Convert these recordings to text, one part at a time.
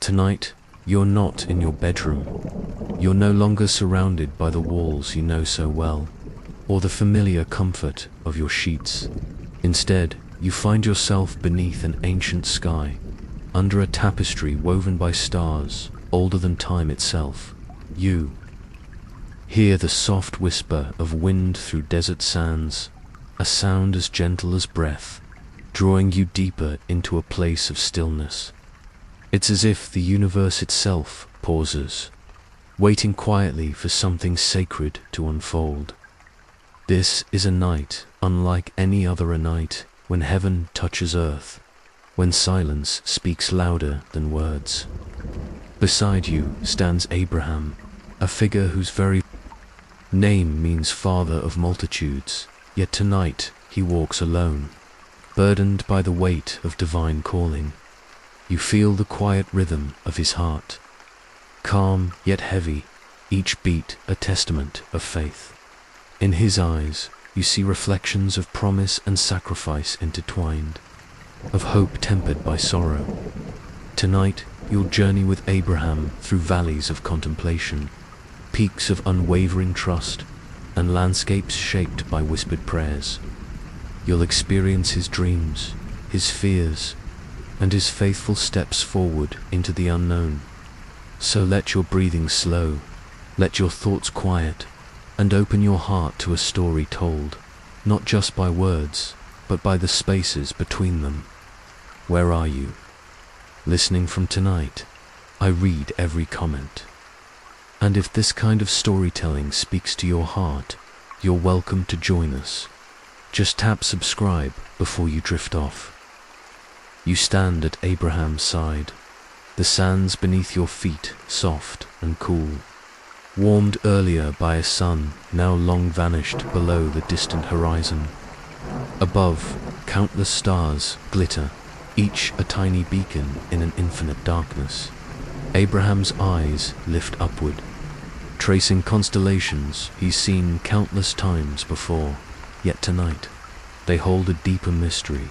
Tonight, you're not in your bedroom. You're no longer surrounded by the walls you know so well, or the familiar comfort of your sheets. Instead, you find yourself beneath an ancient sky, under a tapestry woven by stars older than time itself. You hear the soft whisper of wind through desert sands, a sound as gentle as breath, drawing you deeper into a place of stillness. It's as if the universe itself pauses, waiting quietly for something sacred to unfold. This is a night unlike any other night, when heaven touches earth, when silence speaks louder than words. Beside you stands Abraham, a figure whose very name means father of multitudes, yet tonight he walks alone, burdened by the weight of divine calling. You feel the quiet rhythm of his heart, calm yet heavy, each beat a testament of faith. In his eyes, you see reflections of promise and sacrifice intertwined, of hope tempered by sorrow. Tonight, you'll journey with Abraham through valleys of contemplation, peaks of unwavering trust, and landscapes shaped by whispered prayers. You'll experience his dreams, his fears, and his faithful steps forward into the unknown. So let your breathing slow, let your thoughts quiet, and open your heart to a story told, not just by words, but by the spaces between them. Where are you? Listening from tonight, I read every comment. And if this kind of storytelling speaks to your heart, you're welcome to join us. Just tap subscribe before you drift off. You stand at Abraham's side, the sands beneath your feet soft and cool, warmed earlier by a sun now long vanished below the distant horizon. Above, countless stars glitter, each a tiny beacon in an infinite darkness. Abraham's eyes lift upward, tracing constellations he's seen countless times before, yet tonight they hold a deeper mystery.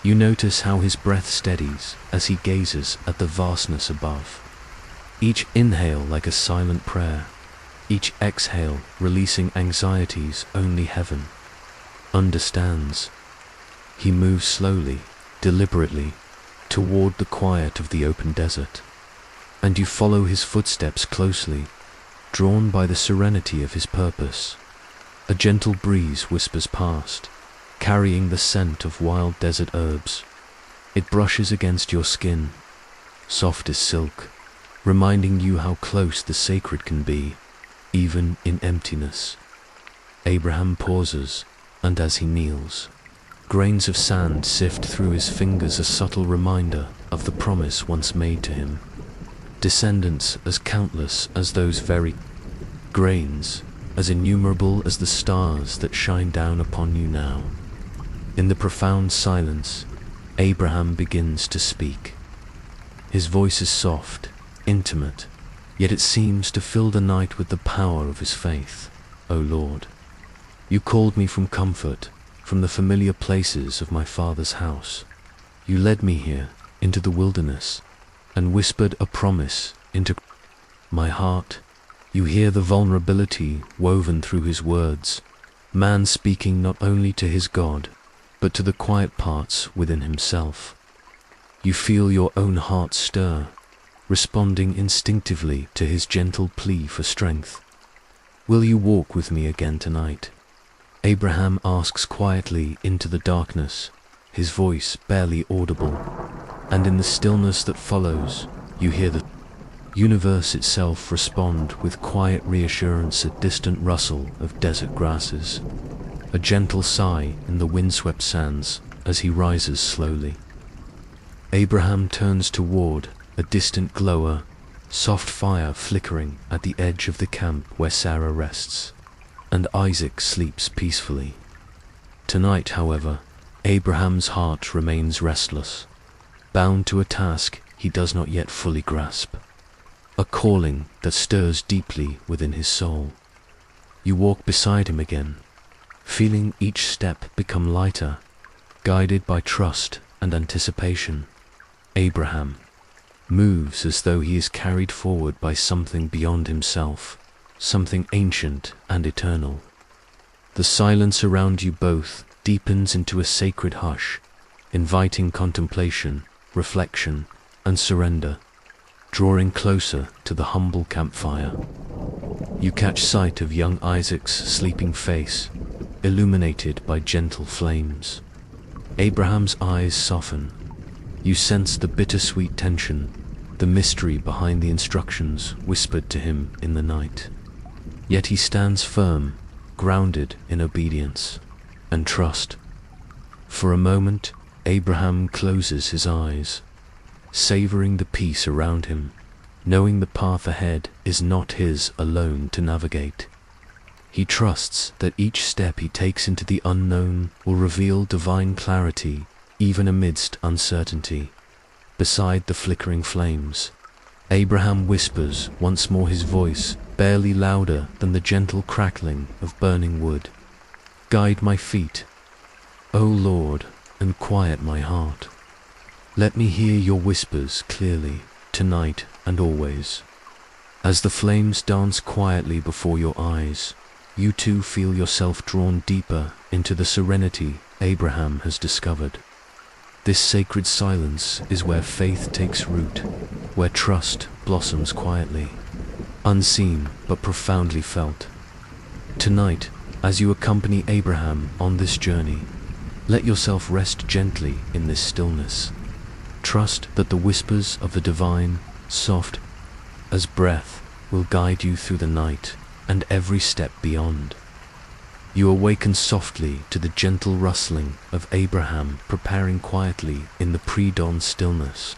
You notice how his breath steadies as he gazes at the vastness above. Each inhale like a silent prayer, each exhale releasing anxieties only heaven understands. He moves slowly, deliberately, toward the quiet of the open desert, and you follow his footsteps closely, drawn by the serenity of his purpose. A gentle breeze whispers past, carrying the scent of wild desert herbs. It brushes against your skin, soft as silk, reminding you how close the sacred can be, even in emptiness. Abraham pauses, and as he kneels, grains of sand sift through his fingers, a subtle reminder of the promise once made to him. Descendants as countless as those very grains, as innumerable as the stars that shine down upon you now. In the profound silence, Abraham begins to speak. His voice is soft, intimate, yet it seems to fill the night with the power of his faith. O Lord, you called me from comfort, from the familiar places of my father's house. You led me here, into the wilderness, and whispered a promise into my heart. You hear the vulnerability woven through his words, man speaking not only to his God, but to the quiet parts within himself. You feel your own heart stir, responding instinctively to his gentle plea for strength. Will you walk with me again tonight? Abraham asks quietly into the darkness, his voice barely audible, and in the stillness that follows, you hear the universe itself respond with quiet reassurance, a distant rustle of desert grasses, a gentle sigh in the windswept sands as he rises slowly. Abraham turns toward a distant glower, soft fire flickering at the edge of the camp where Sarah rests, and Isaac sleeps peacefully. Tonight, however, Abraham's heart remains restless, bound to a task he does not yet fully grasp, a calling that stirs deeply within his soul. You walk beside him again, feeling each step become lighter, guided by trust and anticipation. Abraham, moves as though he is carried forward by something beyond himself, something ancient and eternal. The silence around you both deepens into a sacred hush, inviting contemplation, reflection, and surrender. Drawing closer to the humble campfire, you catch sight of young Isaac's sleeping face, illuminated by gentle flames. Abraham's eyes soften. You sense the bittersweet tension, the mystery behind the instructions whispered to him in the night. Yet he stands firm, grounded in obedience and trust. For a moment, Abraham closes his eyes, savoring the peace around him, knowing the path ahead is not his alone to navigate. He trusts that each step he takes into the unknown will reveal divine clarity, even amidst uncertainty. Beside the flickering flames, Abraham whispers once more, his voice barely louder than the gentle crackling of burning wood. "Guide my feet, O Lord, and quiet my heart. Let me hear your whispers clearly, tonight and always." As the flames dance quietly before your eyes, you too feel yourself drawn deeper into the serenity Abraham has discovered. This sacred silence is where faith takes root, where trust blossoms quietly, unseen but profoundly felt. Tonight, as you accompany Abraham on this journey, let yourself rest gently in this stillness. Trust that the whispers of the divine, soft as breath, will guide you through the night and every step beyond. You awaken softly to the gentle rustling of Abraham preparing quietly in the pre-dawn stillness.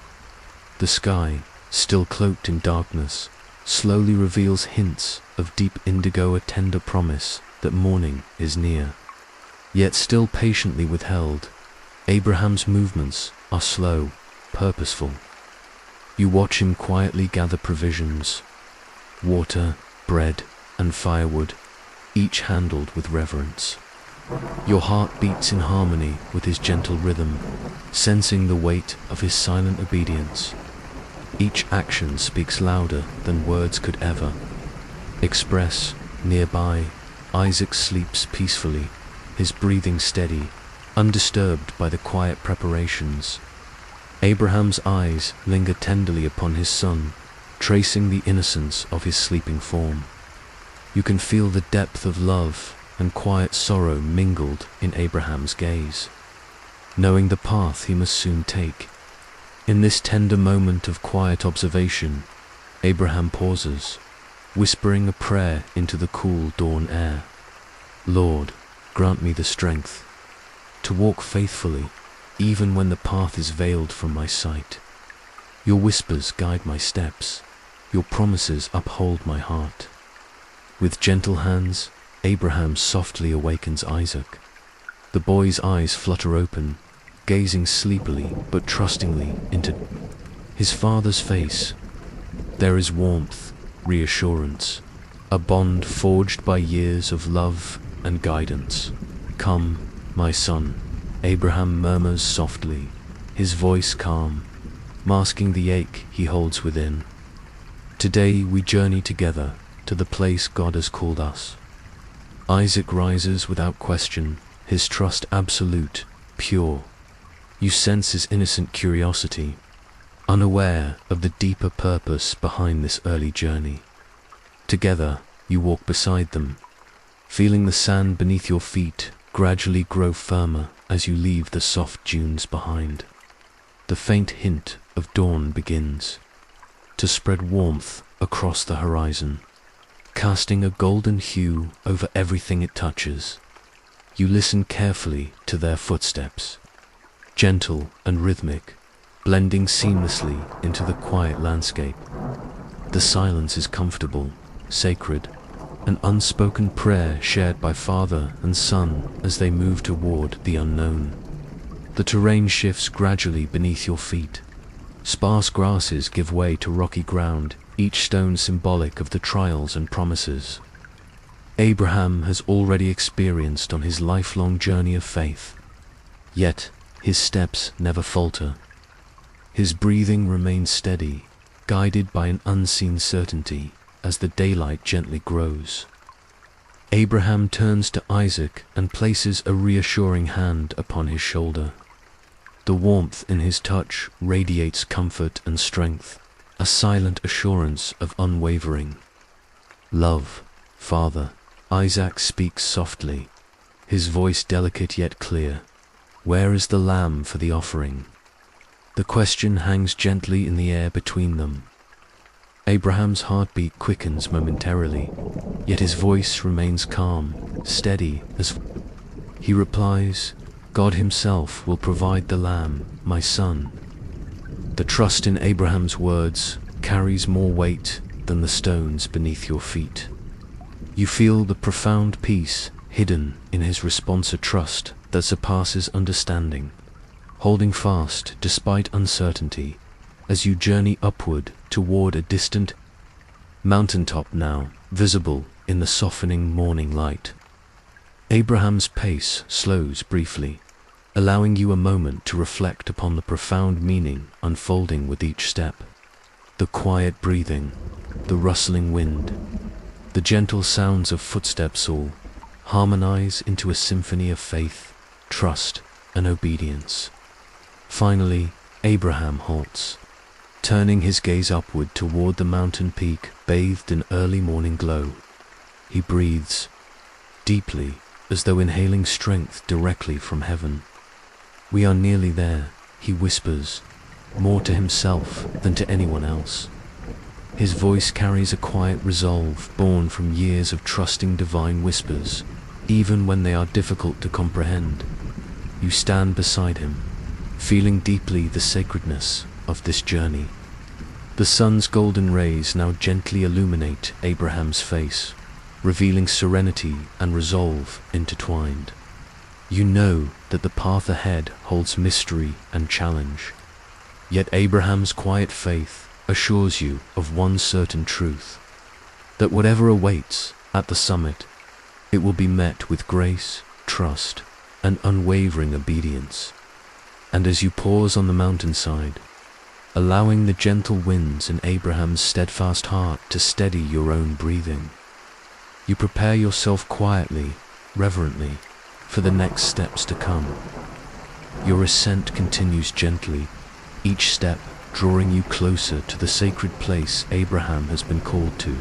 The sky, still cloaked in darkness, slowly reveals hints of deep indigo, a tender promise that morning is near. Yet still patiently withheld, Abraham's movements are slow, purposeful. You watch him quietly gather provisions, water, bread, and firewood, each handled with reverence. Your heart beats in harmony with his gentle rhythm, sensing the weight of his silent obedience. Each action speaks louder than words could ever express. Nearby, Isaac sleeps peacefully, his breathing steady, undisturbed by the quiet preparations. Abraham's eyes linger tenderly upon his son, tracing the innocence of his sleeping form. You can feel the depth of love and quiet sorrow mingled in Abraham's gaze, knowing the path he must soon take. In this tender moment of quiet observation, Abraham pauses, whispering a prayer into the cool dawn air. "Lord, grant me the strength to walk faithfully, even when the path is veiled from my sight. Your whispers guide my steps, your promises uphold my heart." With gentle hands, Abraham softly awakens Isaac. The boy's eyes flutter open, gazing sleepily but trustingly into his father's face. There is warmth, reassurance, a bond forged by years of love and guidance. "Come, my son," Abraham murmurs softly, his voice calm, masking the ache he holds within. "Today we journey together to the place God has called us." Isaac rises without question, his trust absolute, pure. You sense his innocent curiosity, unaware of the deeper purpose behind this early journey. Together, you walk beside them, feeling the sand beneath your feet gradually grow firmer as you leave the soft dunes behind. The faint hint of dawn begins to spread warmth across the horizon, casting a golden hue over everything it touches. You listen carefully to their footsteps, gentle and rhythmic, blending seamlessly into the quiet landscape. The silence is comfortable, sacred, an unspoken prayer shared by father and son as they move toward the unknown. The terrain shifts gradually beneath your feet. Sparse grasses give way to rocky ground, each stone symbolic of the trials and promises Abraham has already experienced on his lifelong journey of faith. Yet, his steps never falter. His breathing remains steady, guided by an unseen certainty as the daylight gently grows. Abraham turns to Isaac and places a reassuring hand upon his shoulder. The warmth in his touch radiates comfort and strength, a silent assurance of unwavering love. "Father," Isaac speaks softly, his voice delicate yet clear. "Where is the lamb for the offering?" The question hangs gently in the air between them. Abraham's heartbeat quickens momentarily, yet his voice remains calm, steady as he replies, "God himself will provide the lamb, my son." The trust in Abraham's words carries more weight than the stones beneath your feet. You feel the profound peace hidden in his response, a trust that surpasses understanding, holding fast despite uncertainty as you journey upward toward a distant mountaintop now visible in the softening morning light. Abraham's pace slows briefly, allowing you a moment to reflect upon the profound meaning unfolding with each step. The quiet breathing, the rustling wind, the gentle sounds of footsteps all harmonize into a symphony of faith, trust, and obedience. Finally, Abraham halts, turning his gaze upward toward the mountain peak bathed in early morning glow. He breathes deeply, as though inhaling strength directly from heaven. "We are nearly there," he whispers, more to himself than to anyone else. His voice carries a quiet resolve born from years of trusting divine whispers, even when they are difficult to comprehend. You stand beside him, feeling deeply the sacredness of this journey. The sun's golden rays now gently illuminate Abraham's face, revealing serenity and resolve intertwined. You know that the path ahead holds mystery and challenge, yet Abraham's quiet faith assures you of one certain truth, that whatever awaits at the summit, it will be met with grace, trust, and unwavering obedience. And as you pause on the mountainside, allowing the gentle winds in Abraham's steadfast heart to steady your own breathing, you prepare yourself quietly, reverently, for the next steps to come. Your ascent continues gently, each step drawing you closer to the sacred place Abraham has been called to.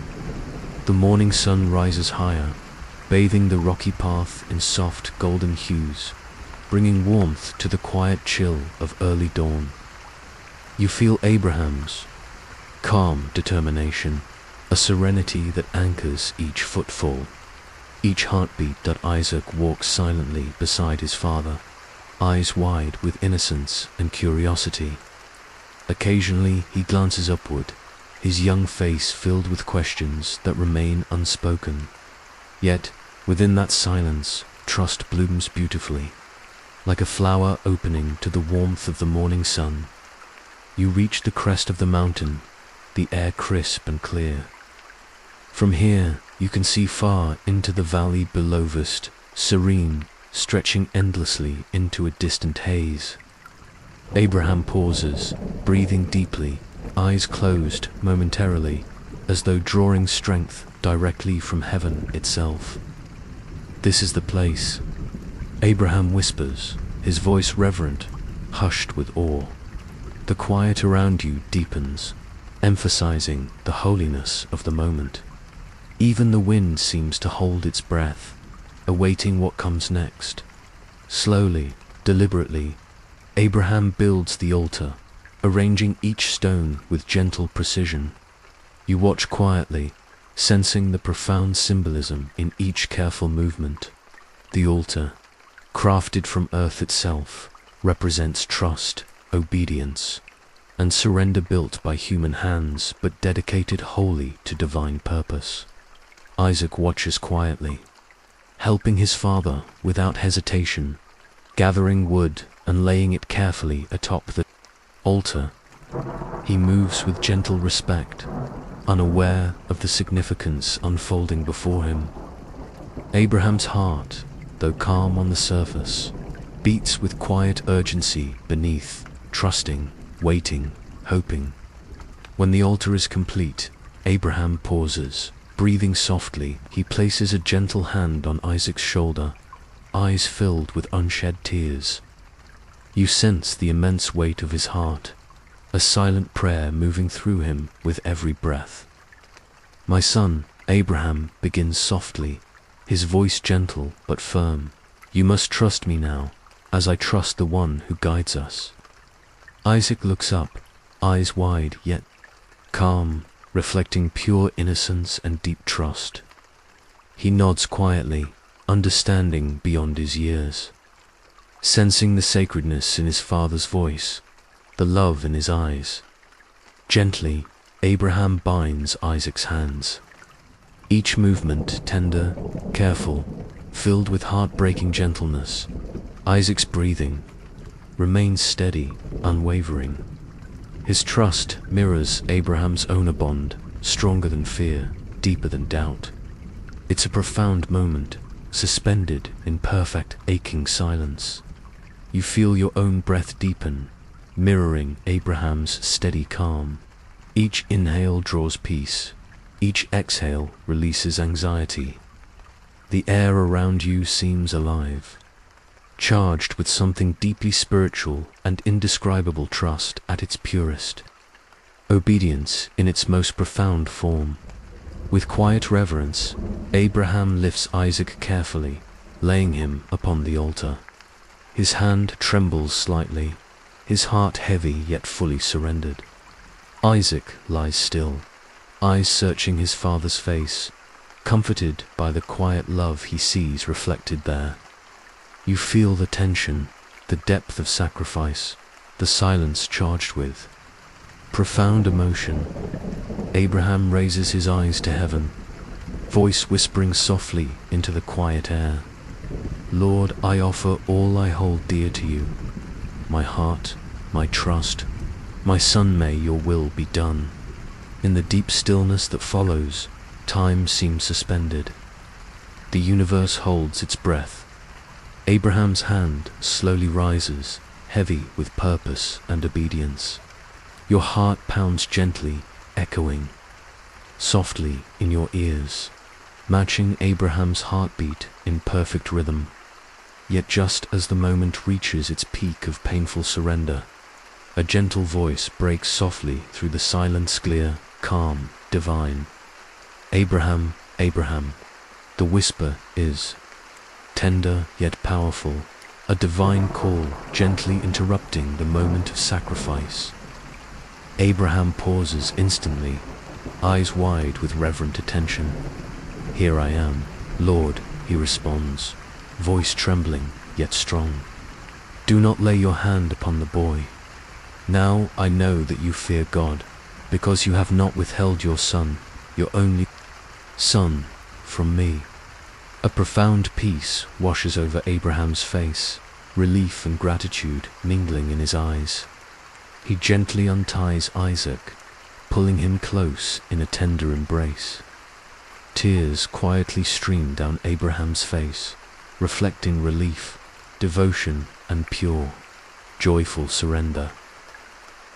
The morning sun rises higher, bathing the rocky path in soft golden hues, bringing warmth to the quiet chill of early dawn. You feel Abraham's calm determination, a serenity that anchors each footfall, each heartbeat. That Isaac walks silently beside his father, eyes wide with innocence and curiosity. Occasionally he glances upward, his young face filled with questions that remain unspoken. Yet, within that silence, trust blooms beautifully, like a flower opening to the warmth of the morning sun. You reach the crest of the mountain, the air crisp and clear. From here, you can see far into the valley below, vast, serene, stretching endlessly into a distant haze. Abraham pauses, breathing deeply, eyes closed momentarily, as though drawing strength directly from heaven itself. "This is the place," Abraham whispers, his voice reverent, hushed with awe. The quiet around you deepens, emphasizing the holiness of the moment. Even the wind seems to hold its breath, awaiting what comes next. Slowly, deliberately, Abraham builds the altar, arranging each stone with gentle precision. You watch quietly, sensing the profound symbolism in each careful movement. The altar, crafted from earth itself, represents trust, obedience, and surrender, built by human hands but dedicated wholly to divine purpose. Isaac watches quietly, helping his father without hesitation, gathering wood and laying it carefully atop the altar. He moves with gentle respect, unaware of the significance unfolding before him. Abraham's heart, though calm on the surface, beats with quiet urgency beneath, trusting waiting, hoping. When the altar is complete, Abraham pauses. Breathing softly, he places a gentle hand on Isaac's shoulder, eyes filled with unshed tears. You sense the immense weight of his heart, a silent prayer moving through him with every breath. "My son," Abraham begins softly, his voice gentle but firm. "You must trust me now, as I trust the one who guides us." Isaac looks up, eyes wide yet calm, reflecting pure innocence and deep trust. He nods quietly, understanding beyond his years, sensing the sacredness in his father's voice, the love in his eyes. Gently, Abraham binds Isaac's hands, each movement tender, careful, filled with heartbreaking gentleness. Isaac's breathing remains steady, unwavering. His trust mirrors Abraham's own bond, stronger than fear, deeper than doubt. It's a profound moment, suspended in perfect, aching silence. You feel your own breath deepen, mirroring Abraham's steady calm. Each inhale draws peace, each exhale releases anxiety. The air around you seems alive, charged with something deeply spiritual and indescribable trust at its purest. Obedience in its most profound form. With quiet reverence, Abraham lifts Isaac carefully, laying him upon the altar. His hand trembles slightly, his heart heavy yet fully surrendered. Isaac lies still, eyes searching his father's face, comforted by the quiet love he sees reflected there. You feel the tension, the depth of sacrifice, the silence charged with profound emotion. Abraham raises his eyes to heaven, voice whispering softly into the quiet air. "Lord, I offer all I hold dear to you, my heart, my trust. My son, may your will be done." In the deep stillness that follows, time seems suspended. The universe holds its breath. Abraham's hand slowly rises, heavy with purpose and obedience. Your heart pounds gently, echoing softly in your ears, matching Abraham's heartbeat in perfect rhythm. Yet just as the moment reaches its peak of painful surrender, a gentle voice breaks softly through the silence, clear, calm, divine. "Abraham, Abraham." The whisper is tender yet powerful, a divine call gently interrupting the moment of sacrifice. Abraham pauses instantly, eyes wide with reverent attention. "Here I am, Lord," he responds, voice trembling yet strong. "Do not lay your hand upon the boy. Now I know that you fear God, because you have not withheld your son, your only son, from me." A profound peace washes over Abraham's face, relief and gratitude mingling in his eyes. He gently unties Isaac, pulling him close in a tender embrace. Tears quietly stream down Abraham's face, reflecting relief, devotion, and pure, joyful surrender.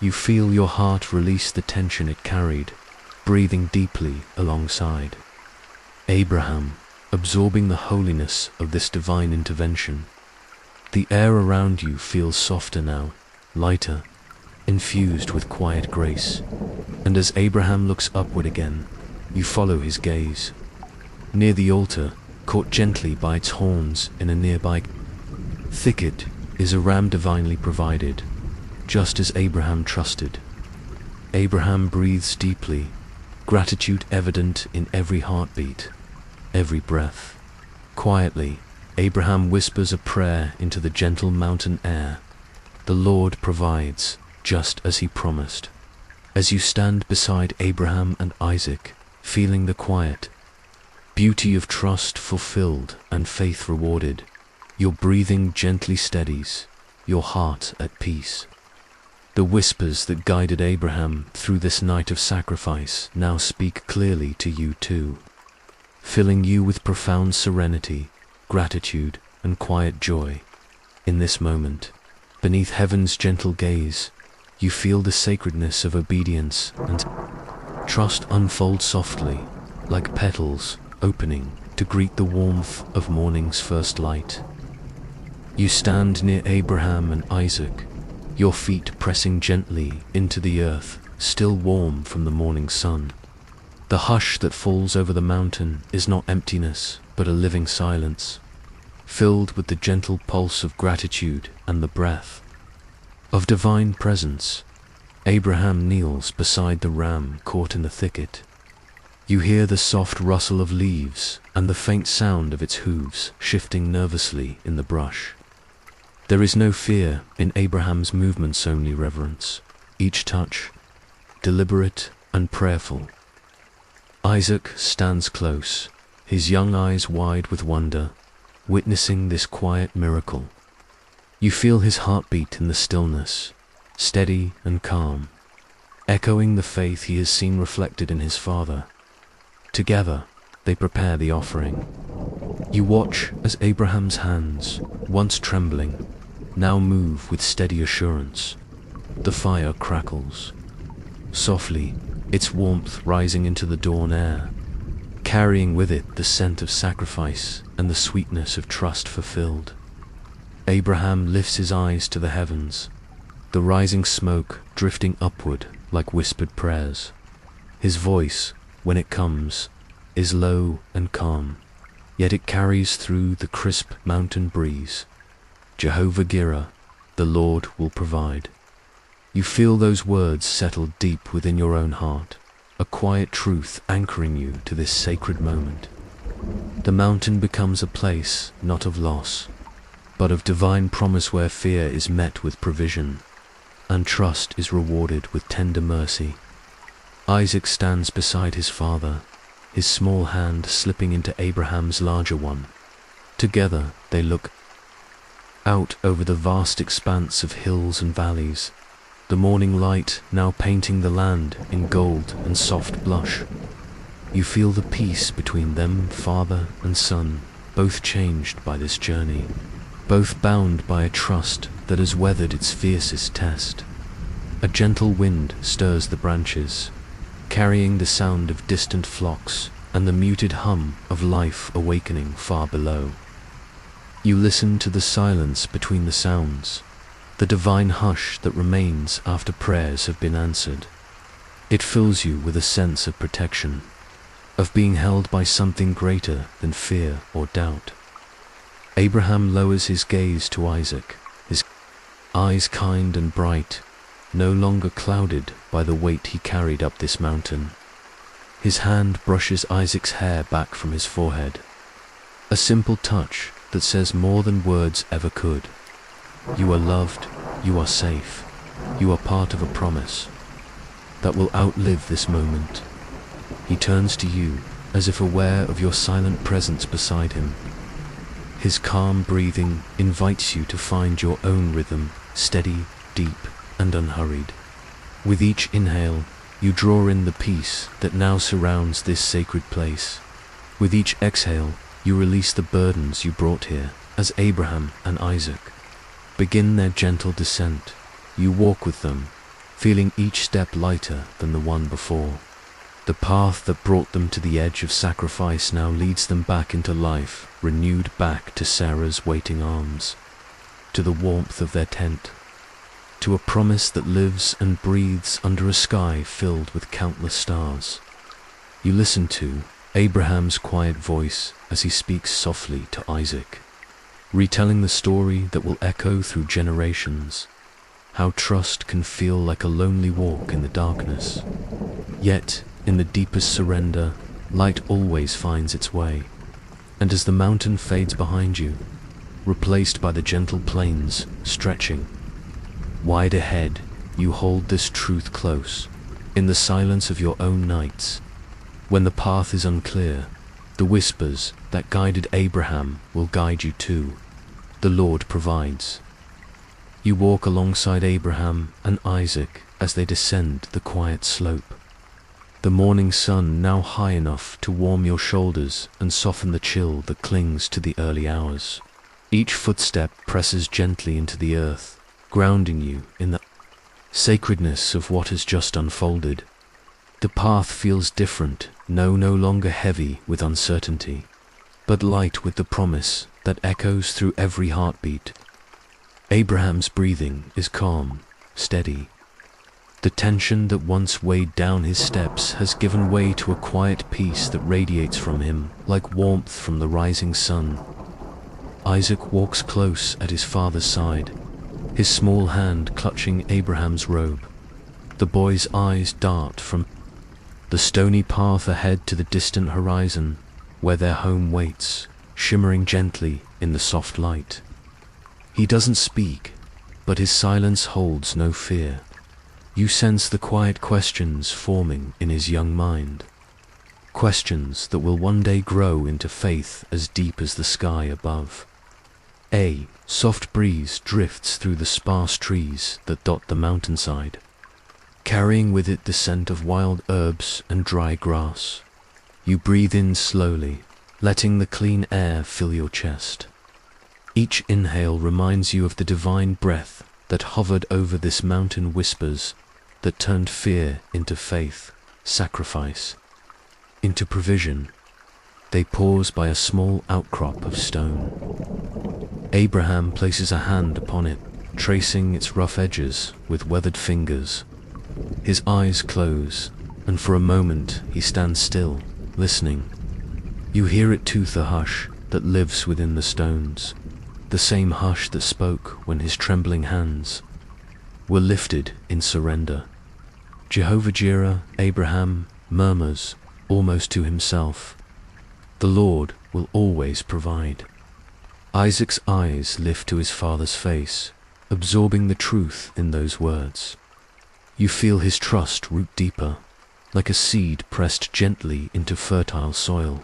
You feel your heart release the tension it carried, breathing deeply alongside. Abraham, absorbing the holiness of this divine intervention. The air around you feels softer now, lighter, infused with quiet grace. And as Abraham looks upward again, you follow his gaze. Near the altar, caught gently by its horns in a nearby thicket, is a ram divinely provided, just as Abraham trusted. Abraham breathes deeply, gratitude evident in every heartbeat, every breath. Quietly, Abraham whispers a prayer into the gentle mountain air. The Lord provides, just as he promised. As you stand beside Abraham and Isaac, feeling the quiet beauty of trust fulfilled and faith rewarded, your breathing gently steadies, your heart at peace. The whispers that guided Abraham through this night of sacrifice now speak clearly to you too, filling you with profound serenity, gratitude, and quiet joy. In this moment, beneath heaven's gentle gaze, You feel the sacredness of obedience, and trust unfold softly, like petals opening to greet the warmth of morning's first light. You stand near Abraham and Isaac, your feet pressing gently into the earth, still warm from the morning sun. The hush that falls over the mountain is not emptiness, but a living silence, filled with the gentle pulse of gratitude and the breath of divine presence. Abraham kneels beside the ram caught in the thicket. You hear the soft rustle of leaves and the faint sound of its hooves shifting nervously in the brush. There is no fear in Abraham's movements, only reverence, each touch deliberate and prayerful. Isaac stands close, his young eyes wide with wonder, witnessing this quiet miracle. You feel his heartbeat in the stillness, steady and calm, echoing the faith he has seen reflected in his father. Together, they prepare the offering. You watch as Abraham's hands, once trembling, now move with steady assurance. The fire crackles softly, its warmth rising into the dawn air, carrying with it the scent of sacrifice and the sweetness of trust fulfilled. Abraham lifts his eyes to the heavens, the rising smoke drifting upward like whispered prayers. His voice, when it comes, is low and calm, yet it carries through the crisp mountain breeze. Jehovah-Jireh, the Lord will provide. You feel those words settle deep within your own heart, a quiet truth anchoring you to this sacred moment. The mountain becomes a place not of loss, but of divine promise, where fear is met with provision, and trust is rewarded with tender mercy. Isaac stands beside his father, his small hand slipping into Abraham's larger one. Together they look out over the vast expanse of hills and valleys, the morning light now painting the land in gold and soft blush. You feel the peace between them, father and son, both changed by this journey, both bound by a trust that has weathered its fiercest test. A gentle wind stirs the branches, carrying the sound of distant flocks and the muted hum of life awakening far below. You listen to the silence between the sounds, the divine hush that remains after prayers have been answered. It fills you with a sense of protection, of being held by something greater than fear or doubt. Abraham lowers his gaze to Isaac, his eyes kind and bright, no longer clouded by the weight he carried up this mountain. His hand brushes Isaac's hair back from his forehead, a simple touch that says more than words ever could. You are loved, you are safe, you are part of a promise that will outlive this moment. He turns to you, as if aware of your silent presence beside him. His calm breathing invites you to find your own rhythm, steady, deep, and unhurried. With each inhale, you draw in the peace that now surrounds this sacred place. With each exhale, you release the burdens you brought here, as Abraham and Isaac begin their gentle descent. You walk with them, feeling each step lighter than the one before. The path that brought them to the edge of sacrifice now leads them back into life, renewed, back to Sarah's waiting arms, to the warmth of their tent, to a promise that lives and breathes under a sky filled with countless stars. You listen to Abraham's quiet voice as he speaks softly to Isaac, retelling the story that will echo through generations, how trust can feel like a lonely walk in the darkness, yet in the deepest surrender, light always finds its way. And as the mountain fades behind you, replaced by the gentle plains stretching wide ahead, you hold this truth close, in the silence of your own nights. When the path is unclear, the whispers that guided Abraham will guide you too. The Lord provides. You walk alongside Abraham and Isaac as they descend the quiet slope, the morning sun now high enough to warm your shoulders and soften the chill that clings to the early hours. Each footstep presses gently into the earth, grounding you in the sacredness of what has just unfolded. The path feels different, no longer heavy with uncertainty, but light with the promise that echoes through every heartbeat. Abraham's breathing is calm, steady. The tension that once weighed down his steps has given way to a quiet peace that radiates from him like warmth from the rising sun. Isaac walks close at his father's side, his small hand clutching Abraham's robe. The boy's eyes dart from the stony path ahead to the distant horizon, where their home waits, shimmering gently in the soft light. He doesn't speak, but his silence holds no fear. You sense the quiet questions forming in his young mind. Questions that will one day grow into faith as deep as the sky above. A soft breeze drifts through the sparse trees that dot the mountainside, carrying with it the scent of wild herbs and dry grass. You breathe in slowly, letting the clean air fill your chest. Each inhale reminds you of the divine breath that hovered over this mountain, whispers that turned fear into faith, sacrifice into provision. They pause by a small outcrop of stone. Abraham places a hand upon it, tracing its rough edges with weathered fingers. His eyes close, and for a moment he stands still, listening. You hear it too, the hush that lives within the stones, the same hush that spoke when his trembling hands were lifted in surrender. Jehovah-Jireh, Abraham murmurs, almost to himself, "The Lord will always provide." Isaac's eyes lift to his father's face, absorbing the truth in those words. You feel his trust root deeper, like a seed pressed gently into fertile soil.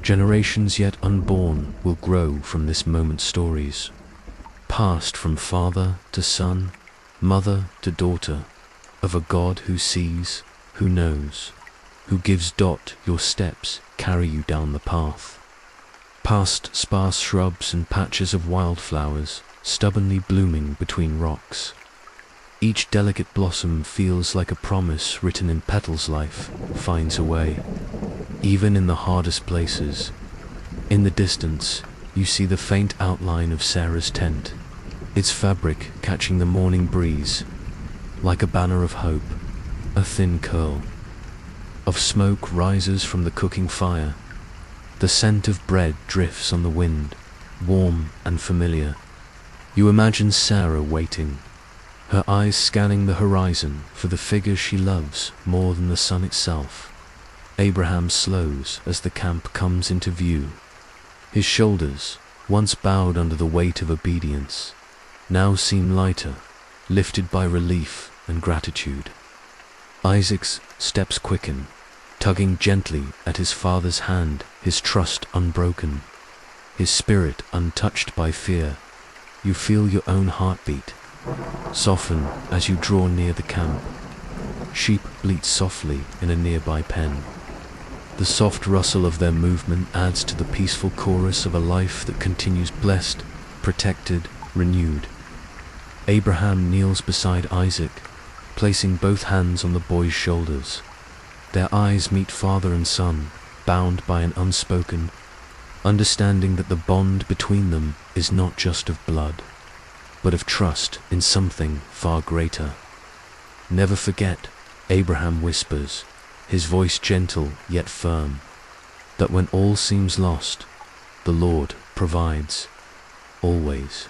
Generations yet unborn will grow from this moment's stories, passed from father to son, mother to daughter, of a God who sees, who knows, who gives. Your steps carry you down the path, past sparse shrubs and patches of wildflowers stubbornly blooming between rocks. Each delicate blossom feels like a promise written in petals. Life finds a way, even in the hardest places. In the distance, you see the faint outline of Sarah's tent, its fabric catching the morning breeze. Like a banner of hope, a thin curl of smoke rises from the cooking fire. The scent of bread drifts on the wind, warm and familiar. You imagine Sarah waiting, her eyes scanning the horizon for the figure she loves more than the sun itself. Abraham slows as the camp comes into view. His shoulders, once bowed under the weight of obedience, now seem lighter, lifted by relief and gratitude. Isaac's steps quicken, tugging gently at his father's hand, his trust unbroken, his spirit untouched by fear. You feel your own heartbeat soften as you draw near the camp. Sheep bleat softly in a nearby pen. The soft rustle of their movement adds to the peaceful chorus of a life that continues, blessed, protected, renewed. Abraham kneels beside Isaac, placing both hands on the boy's shoulders. Their eyes meet, father and son, bound by an unspoken understanding that the bond between them is not just of blood, but of trust in something far greater. Never forget, Abraham whispers, his voice gentle yet firm, that when all seems lost, the Lord provides, always.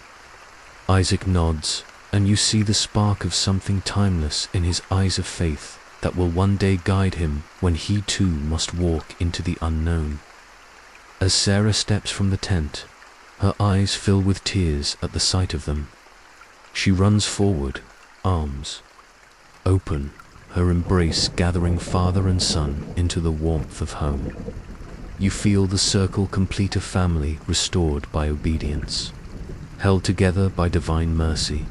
Isaac nods, and you see the spark of something timeless in his eyes of faith that will one day guide him when he too must walk into the unknown. As Sarah steps from the tent, her eyes fill with tears at the sight of them. She runs forward, arms open, her embrace gathering father and son into the warmth of home. You feel the circle complete, a family restored by obedience, held together by divine mercy.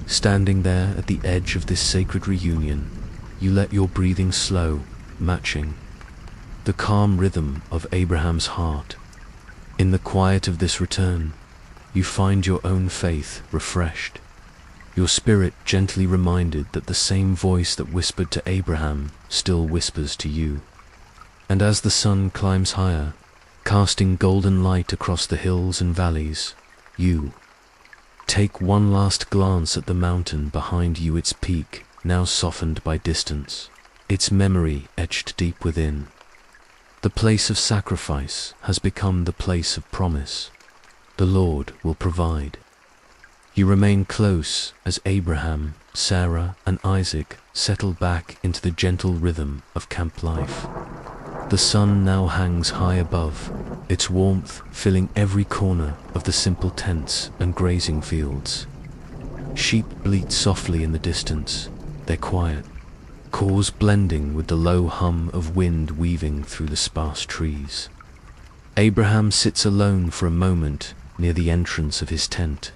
Standing there at the edge of this sacred reunion, you let your breathing slow, matching the calm rhythm of Abraham's heart. In the quiet of this return, you find your own faith refreshed. your spirit gently reminded that the same voice that whispered to Abraham still whispers to you. And as the sun climbs higher, casting golden light across the hills and valleys, you take one last glance at the mountain behind you, its peak now softened by distance, its memory etched deep within. The place of sacrifice has become the place of promise. The Lord will provide. You remain close as Abraham, Sarah, and Isaac settle back into the gentle rhythm of camp life. The sun now hangs high above, its warmth filling every corner of the simple tents and grazing fields. Sheep bleat softly in the distance, their quiet calls blending with the low hum of wind weaving through the sparse trees. Abraham sits alone for a moment near the entrance of his tent.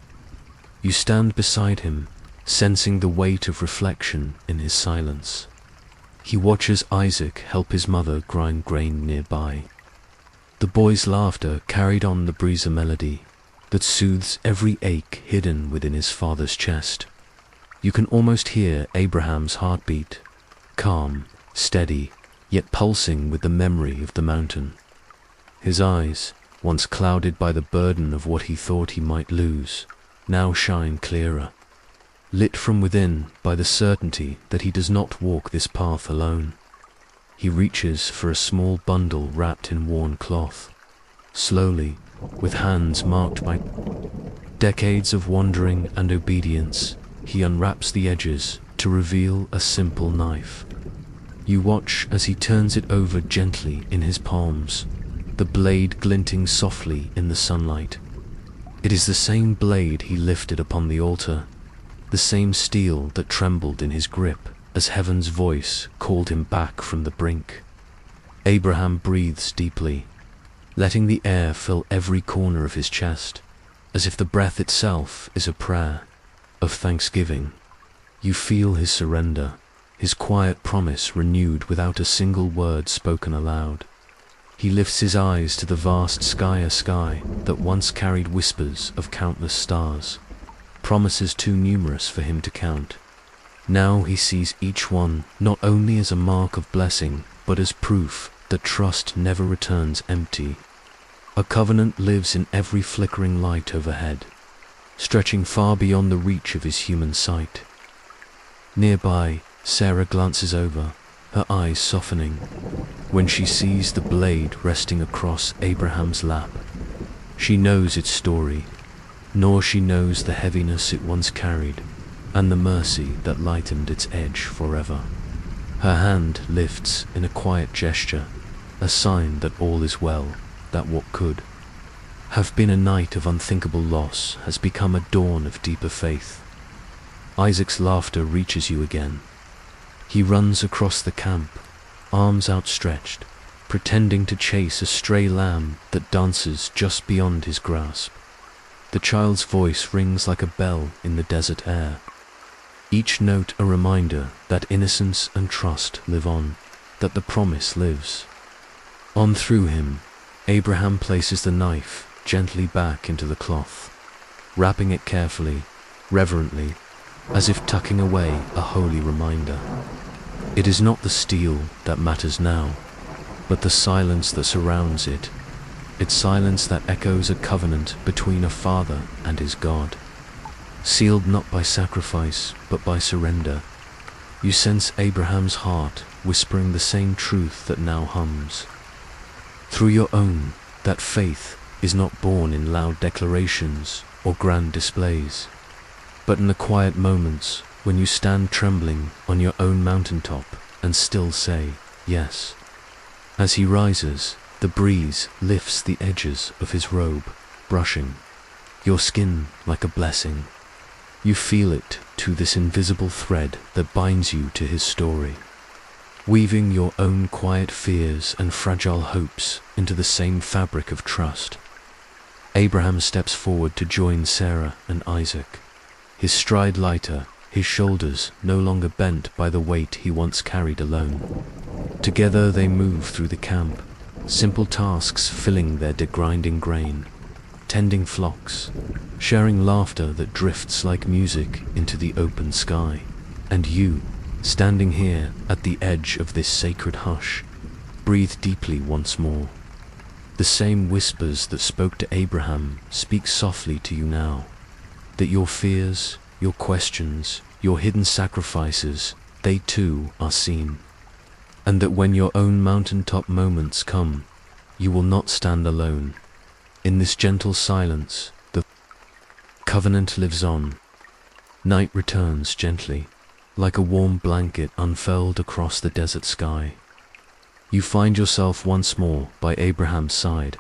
You stand beside him, sensing the weight of reflection in his silence. He watches Isaac help his mother grind grain nearby. The boy's laughter carried on the breezer melody that soothes every ache hidden within his father's chest. You can almost hear Abraham's heartbeat, calm, steady, yet pulsing with the memory of the mountain. His eyes, once clouded by the burden of what he thought he might lose, now shine clearer, lit from within by the certainty that he does not walk this path alone. He reaches for a small bundle wrapped in worn cloth. Slowly, with hands marked by decades of wandering and obedience, he unwraps the edges to reveal a simple knife. You watch as he turns it over gently in his palms, the blade glinting softly in the sunlight. It is the same blade he lifted upon the altar, the same steel that trembled in his grip as heaven's voice called him back from the brink. Abraham breathes deeply, letting the air fill every corner of his chest, as if the breath itself is a prayer of thanksgiving. You feel his surrender, his quiet promise renewed without a single word spoken aloud. He lifts his eyes to the vast sky, a sky that once carried whispers of countless stars, promises too numerous for him to count. Now he sees each one not only as a mark of blessing, but as proof that trust never returns empty. A covenant lives in every flickering light overhead, stretching far beyond the reach of his human sight. Nearby, Sarah glances over, her eyes softening, when she sees the blade resting across Abraham's lap. She knows its story, nor she knows the heaviness it once carried, and the mercy that lightened its edge forever. Her hand lifts in a quiet gesture, a sign that all is well, that what could have been a night of unthinkable loss has become a dawn of deeper faith. Isaac's laughter reaches you again. He runs across the camp, arms outstretched, pretending to chase a stray lamb that dances just beyond his grasp. The child's voice rings like a bell in the desert air, each note a reminder that innocence and trust live on, that the promise lives. On through him, Abraham places the knife gently back into the cloth, wrapping it carefully, reverently, as if tucking away a holy reminder. It is not the steel that matters now, but the silence that surrounds it, its silence that echoes a covenant between a father and his God, sealed not by sacrifice but by surrender. You sense Abraham's heart whispering the same truth that now hums through your own, that faith is not born in loud declarations or grand displays, but in the quiet moments when you stand trembling on your own mountaintop and still say, yes. As he rises, the breeze lifts the edges of his robe, brushing your skin like a blessing. You feel it to this invisible thread that binds you to his story, weaving your own quiet fears and fragile hopes into the same fabric of trust. Abraham steps forward to join Sarah and Isaac, his stride lighter, his shoulders no longer bent by the weight he once carried alone. Together they move through the camp, simple tasks filling their degrinding grain. tending flocks, sharing laughter that drifts like music into the open sky. And you, standing here at the edge of this sacred hush, breathe deeply once more. The same whispers that spoke to Abraham speak softly to you now, that your fears, your questions, your hidden sacrifices, they too are seen, and that when your own mountaintop moments come, you will not stand alone. In this gentle silence, the covenant lives on. Night returns gently, like a warm blanket unfurled across the desert sky. You find yourself once more by Abraham's side,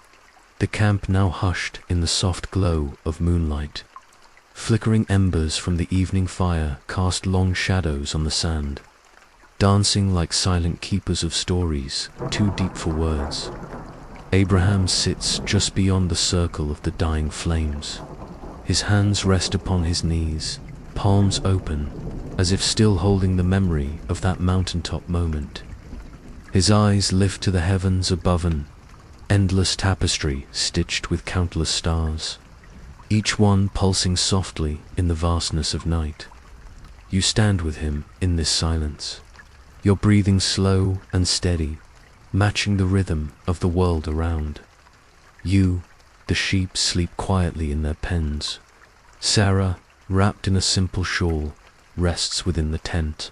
the camp now hushed in the soft glow of moonlight. Flickering embers from the evening fire cast long shadows on the sand, dancing like silent keepers of stories too deep for words. Abraham sits just beyond the circle of the dying flames. His hands rest upon his knees, palms open, as if still holding the memory of that mountaintop moment. His eyes lift to the heavens above, an endless tapestry stitched with countless stars, each one pulsing softly in the vastness of night. You stand with him in this silence, your breathing slow and steady, matching the rhythm of the world around. You, the sheep, sleep quietly in their pens. Sarah, wrapped in a simple shawl, rests within the tent.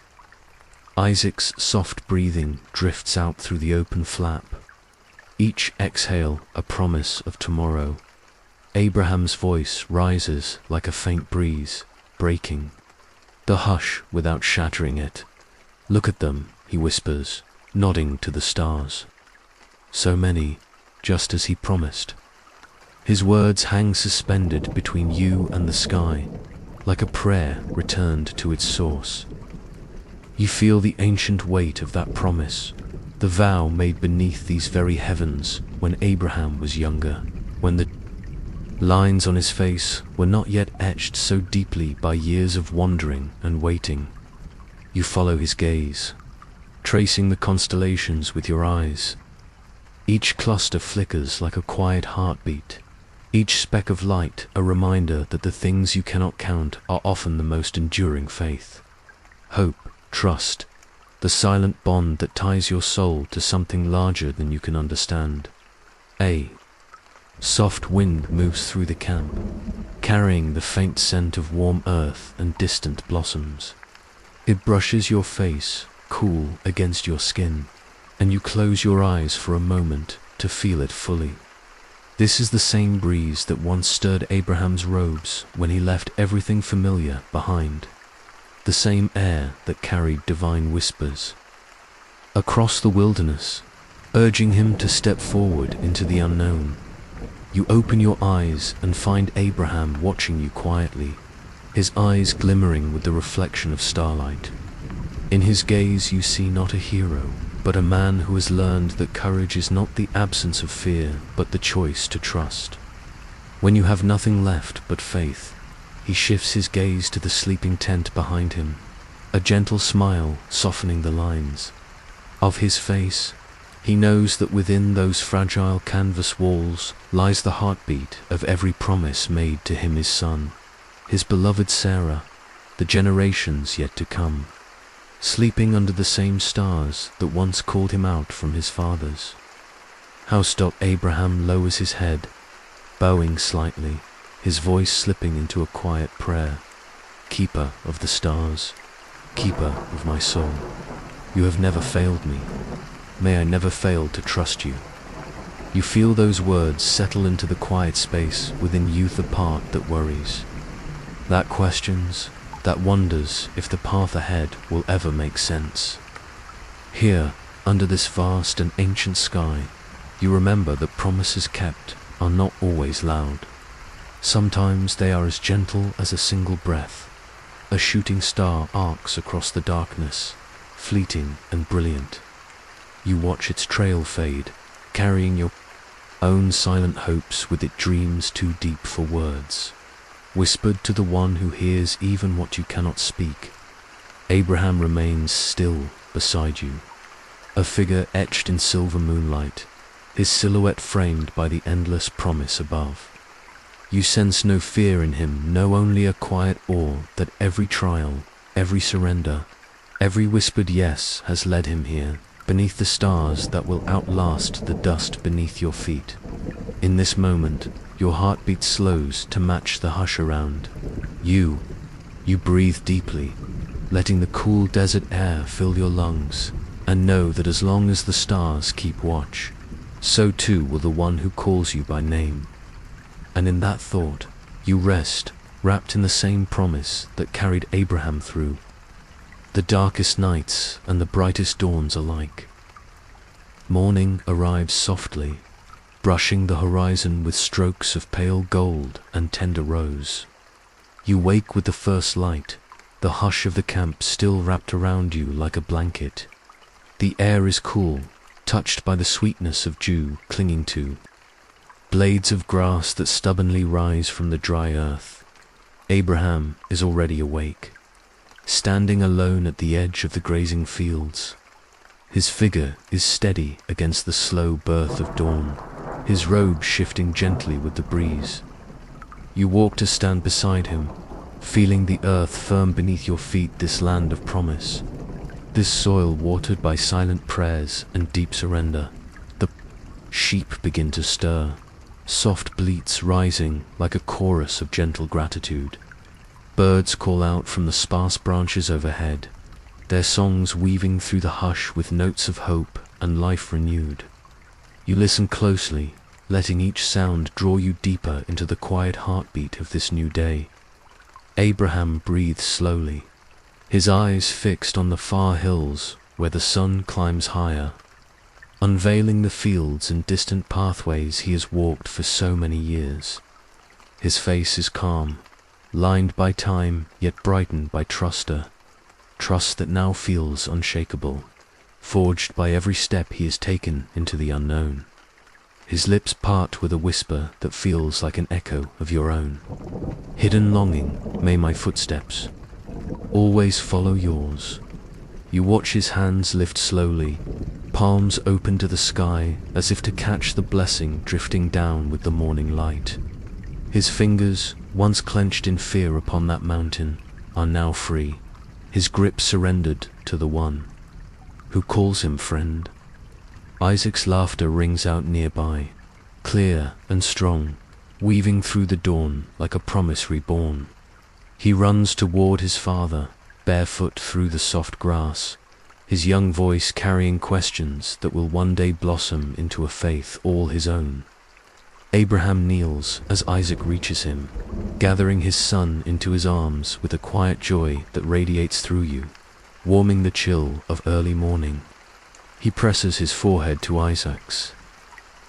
Isaac's soft breathing drifts out through the open flap, each exhale a promise of tomorrow. Abraham's voice rises like a faint breeze, breaking the hush without shattering it. Look at them, he whispers, nodding to the stars. So many, just as he promised. His words hang suspended between you and the sky, like a prayer returned to its source. You feel the ancient weight of that promise, the vow made beneath these very heavens when Abraham was younger, when the lines on his face were not yet etched so deeply by years of wandering and waiting. You follow his gaze, tracing the constellations with your eyes. Each cluster flickers like a quiet heartbeat, each speck of light a reminder that the things you cannot count are often the most enduring faith. Hope, trust, the silent bond that ties your soul to something larger than you can understand. A soft wind moves through the camp, carrying the faint scent of warm earth and distant blossoms. It brushes your face, cool against your skin, and you close your eyes for a moment to feel it fully. This is the same breeze that once stirred Abraham's robes when he left everything familiar behind. The same air that carried divine whispers across the wilderness, urging him to step forward into the unknown. You open your eyes and find Abraham watching you quietly, his eyes glimmering with the reflection of starlight. In his gaze you see not a hero, but a man who has learned that courage is not the absence of fear, but the choice to trust. When you have nothing left but faith, he shifts his gaze to the sleeping tent behind him, a gentle smile softening the lines of his face. He knows that within those fragile canvas walls lies the heartbeat of every promise made to him, his son, his beloved Sarah, the generations yet to come, sleeping under the same stars that once called him out from his fathers. Housetop Abraham lowers his head, bowing slightly, his voice slipping into a quiet prayer. Keeper of the stars, keeper of my soul, you have never failed me. May I never fail to trust you. You feel those words settle into the quiet space within you, the part that worries, that questions, that wonders if the path ahead will ever make sense. Here, under this vast and ancient sky, you remember that promises kept are not always loud. Sometimes they are as gentle as a single breath. A shooting star arcs across the darkness, fleeting and brilliant. You watch its trail fade, carrying your own silent hopes with it, dreams too deep for words, whispered to the one who hears even what you cannot speak. Abraham remains still beside you, a figure etched in silver moonlight, his silhouette framed by the endless promise above. You sense no fear in him, know only a quiet awe that every trial, every surrender, every whispered yes has led him here, beneath the stars that will outlast the dust beneath your feet. In this moment, your heartbeat slows to match the hush around. You breathe deeply, letting the cool desert air fill your lungs, and know that as long as the stars keep watch, so too will the one who calls you by name. And in that thought, you rest, wrapped in the same promise that carried Abraham through the darkest nights and the brightest dawns alike. Morning arrives softly, brushing the horizon with strokes of pale gold and tender rose. You wake with the first light, the hush of the camp still wrapped around you like a blanket. The air is cool, touched by the sweetness of dew clinging to blades of grass that stubbornly rise from the dry earth. Abraham is already awake, standing alone at the edge of the grazing fields. His figure is steady against the slow birth of dawn, his robe shifting gently with the breeze. You walk to stand beside him, feeling the earth firm beneath your feet, this land of promise, this soil watered by silent prayers and deep surrender. The sheep begin to stir, soft bleats rising like a chorus of gentle gratitude. Birds call out from the sparse branches overhead, their songs weaving through the hush with notes of hope and life renewed. You listen closely, letting each sound draw you deeper into the quiet heartbeat of this new day. Abraham breathes slowly, his eyes fixed on the far hills where the sun climbs higher, unveiling the fields and distant pathways he has walked for so many years. His face is calm, lined by time yet brightened by trust that now feels unshakable, forged by every step he has taken into the unknown. His lips part with a whisper that feels like an echo of your own. Hidden longing, may my footsteps always follow yours. You watch his hands lift slowly, palms open to the sky as if to catch the blessing drifting down with the morning light. His fingers, once clenched in fear upon that mountain, are now free, his grip surrendered to the one who calls him friend. Isaac's laughter rings out nearby, clear and strong, weaving through the dawn like a promise reborn. He runs toward his father, barefoot through the soft grass, his young voice carrying questions that will one day blossom into a faith all his own. Abraham kneels as Isaac reaches him, gathering his son into his arms with a quiet joy that radiates through you, warming the chill of early morning. He presses his forehead to Isaac's,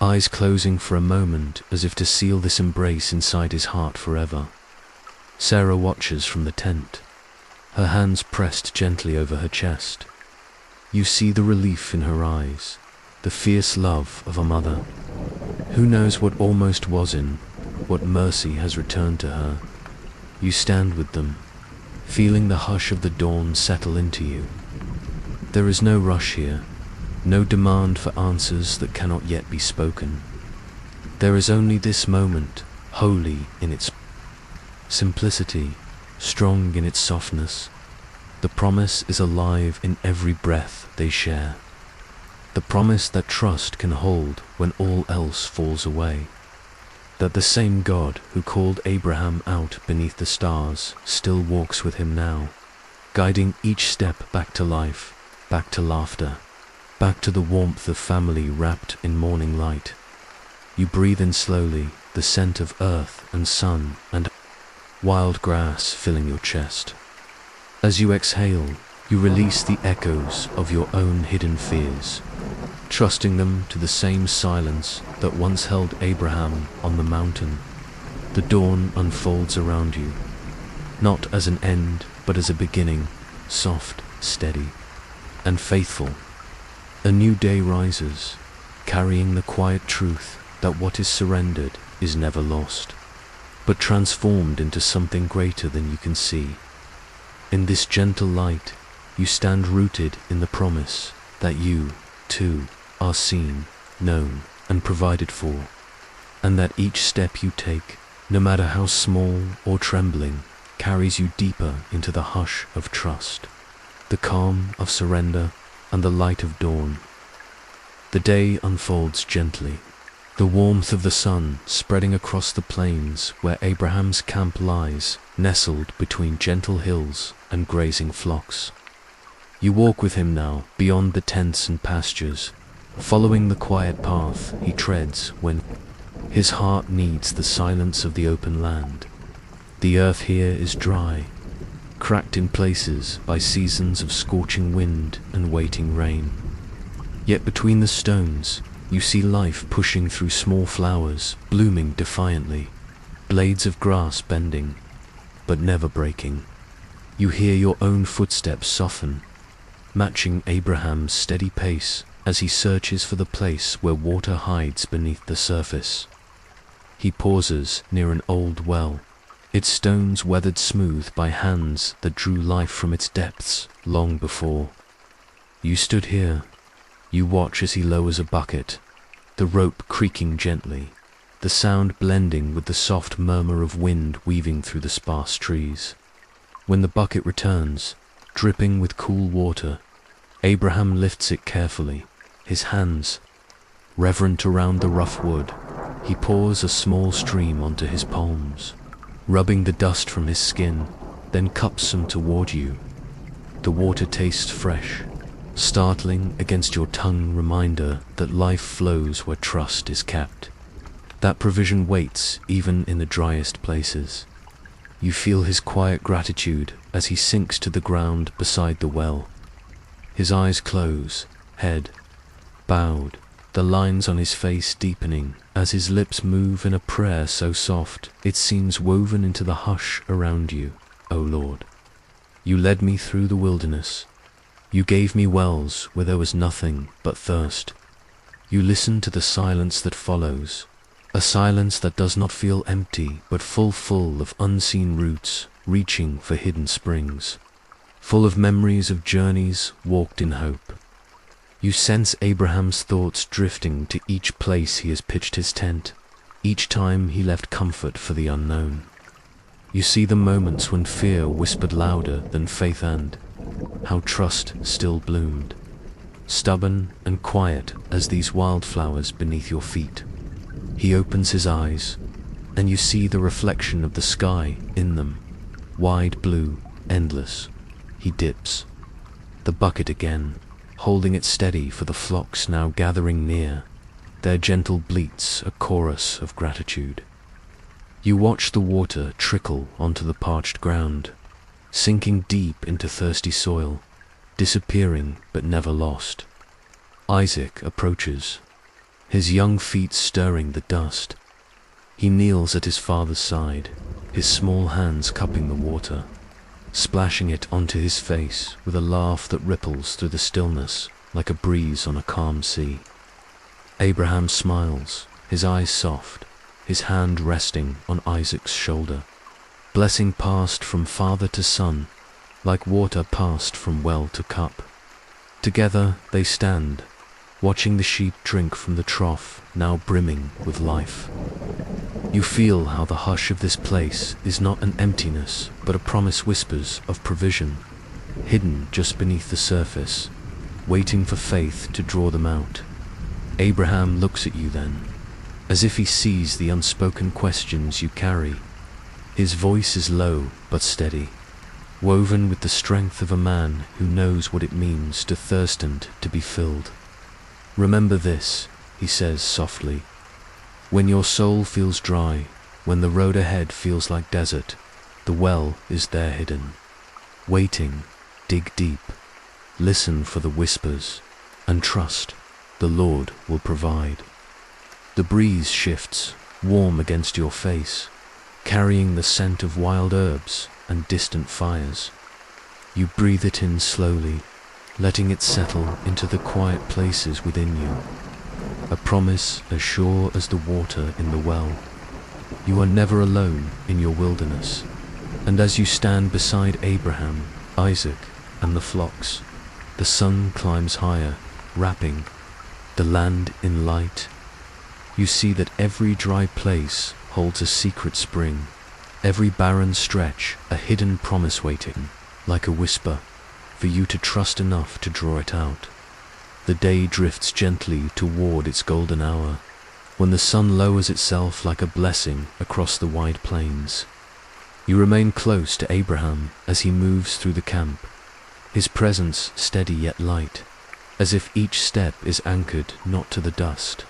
eyes closing for a moment as if to seal this embrace inside his heart forever. Sarah watches from the tent, her hands pressed gently over her chest. You see the relief in her eyes, the fierce love of a mother who knows what almost was in, what mercy has returned to her. You stand with them, feeling the hush of the dawn settle into you. There is no rush here, no demand for answers that cannot yet be spoken. There is only this moment, holy in its simplicity, strong in its softness. The promise is alive in every breath they share. The promise that trust can hold when all else falls away. That the same God who called Abraham out beneath the stars still walks with him now, guiding each step back to life, back to laughter, back to the warmth of family wrapped in morning light. You breathe in slowly, the scent of earth and sun and wild grass filling your chest. As you exhale, you release the echoes of your own hidden fears, trusting them to the same silence that once held Abraham on the mountain. The dawn unfolds around you, not as an end, but as a beginning, soft, steady, and faithful. A new day rises, carrying the quiet truth that what is surrendered is never lost, but transformed into something greater than you can see. In this gentle light, you stand rooted in the promise that you, too, are seen, known, and provided for, and that each step you take, no matter how small or trembling, carries you deeper into the hush of trust, the calm of surrender, and the light of dawn. The day unfolds gently, the warmth of the sun spreading across the plains where Abraham's camp lies, nestled between gentle hills and grazing flocks. You walk with him now beyond the tents and pastures, following the quiet path he treads when his heart needs the silence of the open land. The earth here is dry, cracked in places by seasons of scorching wind and waiting rain. Yet between the stones, you see life pushing through small flowers, blooming defiantly, blades of grass bending, but never breaking. You hear your own footsteps soften, matching Abraham's steady pace as he searches for the place where water hides beneath the surface. He pauses near an old well, its stones weathered smooth by hands that drew life from its depths long before. You stood here. You watch as he lowers a bucket, the rope creaking gently, the sound blending with the soft murmur of wind weaving through the sparse trees. When the bucket returns, dripping with cool water, Abraham lifts it carefully, his hands reverent around the rough wood. He pours a small stream onto his palms, rubbing the dust from his skin, then cups some toward you. The water tastes fresh, startling against your tongue reminder that life flows where trust is kept. That provision waits even in the driest places. You feel his quiet gratitude as he sinks to the ground beside the well. His eyes close, head bowed, the lines on his face deepening as his lips move in a prayer so soft it seems woven into the hush around you, O Lord. You led me through the wilderness. You gave me wells where there was nothing but thirst. You listened to the silence that follows, a silence that does not feel empty but full of unseen roots reaching for hidden springs, full of memories of journeys walked in hope. You sense Abraham's thoughts drifting to each place he has pitched his tent, each time he left comfort for the unknown. You see the moments when fear whispered louder than faith and how trust still bloomed, stubborn and quiet as these wildflowers beneath your feet. He opens his eyes, and you see the reflection of the sky in them, wide blue, endless. He dips the bucket again, holding it steady for the flocks now gathering near, their gentle bleats a chorus of gratitude. You watch the water trickle onto the parched ground, sinking deep into thirsty soil, disappearing but never lost. Isaac approaches, his young feet stirring the dust. He kneels at his father's side, his small hands cupping the water, splashing it onto his face with a laugh that ripples through the stillness like a breeze on a calm sea. Abraham smiles, his eyes soft, his hand resting on Isaac's shoulder. Blessing passed from father to son, like water passed from well to cup. Together they stand, watching the sheep drink from the trough now brimming with life. You feel how the hush of this place is not an emptiness, but a promise whispers of provision, hidden just beneath the surface, waiting for faith to draw them out. Abraham looks at you then, as if he sees the unspoken questions you carry. His voice is low but steady, woven with the strength of a man who knows what it means to thirst and to be filled. Remember this, he says softly. When your soul feels dry, when the road ahead feels like desert, the well is there hidden. Waiting, dig deep, listen for the whispers, and trust the Lord will provide. The breeze shifts, warm against your face, carrying the scent of wild herbs and distant fires. You breathe it in slowly, letting it settle into the quiet places within you. A promise as sure as the water in the well. You are never alone in your wilderness, and as you stand beside Abraham, Isaac, and the flocks, the sun climbs higher, wrapping the land in light. You see that every dry place holds a secret spring. Every barren stretch, a hidden promise waiting, like a whisper, for you to trust enough to draw it out. The day drifts gently toward its golden hour, when the sun lowers itself like a blessing across the wide plains. You remain close to Abraham as he moves through the camp, his presence steady yet light, as if each step is anchored not to the dust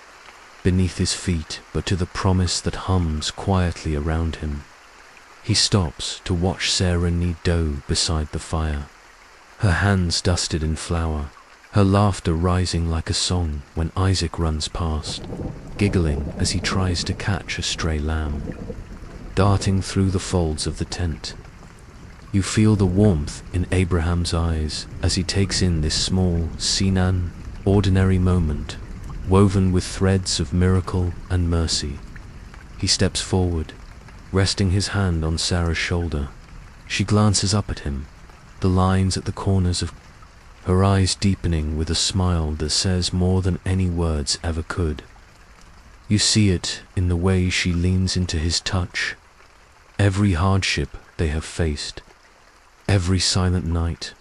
beneath his feet, but to the promise that hums quietly around him. He stops to watch Sarah knead dough beside the fire, her hands dusted in flour, her laughter rising like a song when Isaac runs past, giggling as he tries to catch a stray lamb, darting through the folds of the tent. You feel the warmth in Abraham's eyes as he takes in this small, Sinan, ordinary moment, woven with threads of miracle and mercy. He steps forward, resting his hand on Sarah's shoulder. She glances up at him, the lines at the corners of her eyes deepening with a smile that says more than any words ever could. You see it in the way she leans into his touch. Every hardship they have faced, every silent night,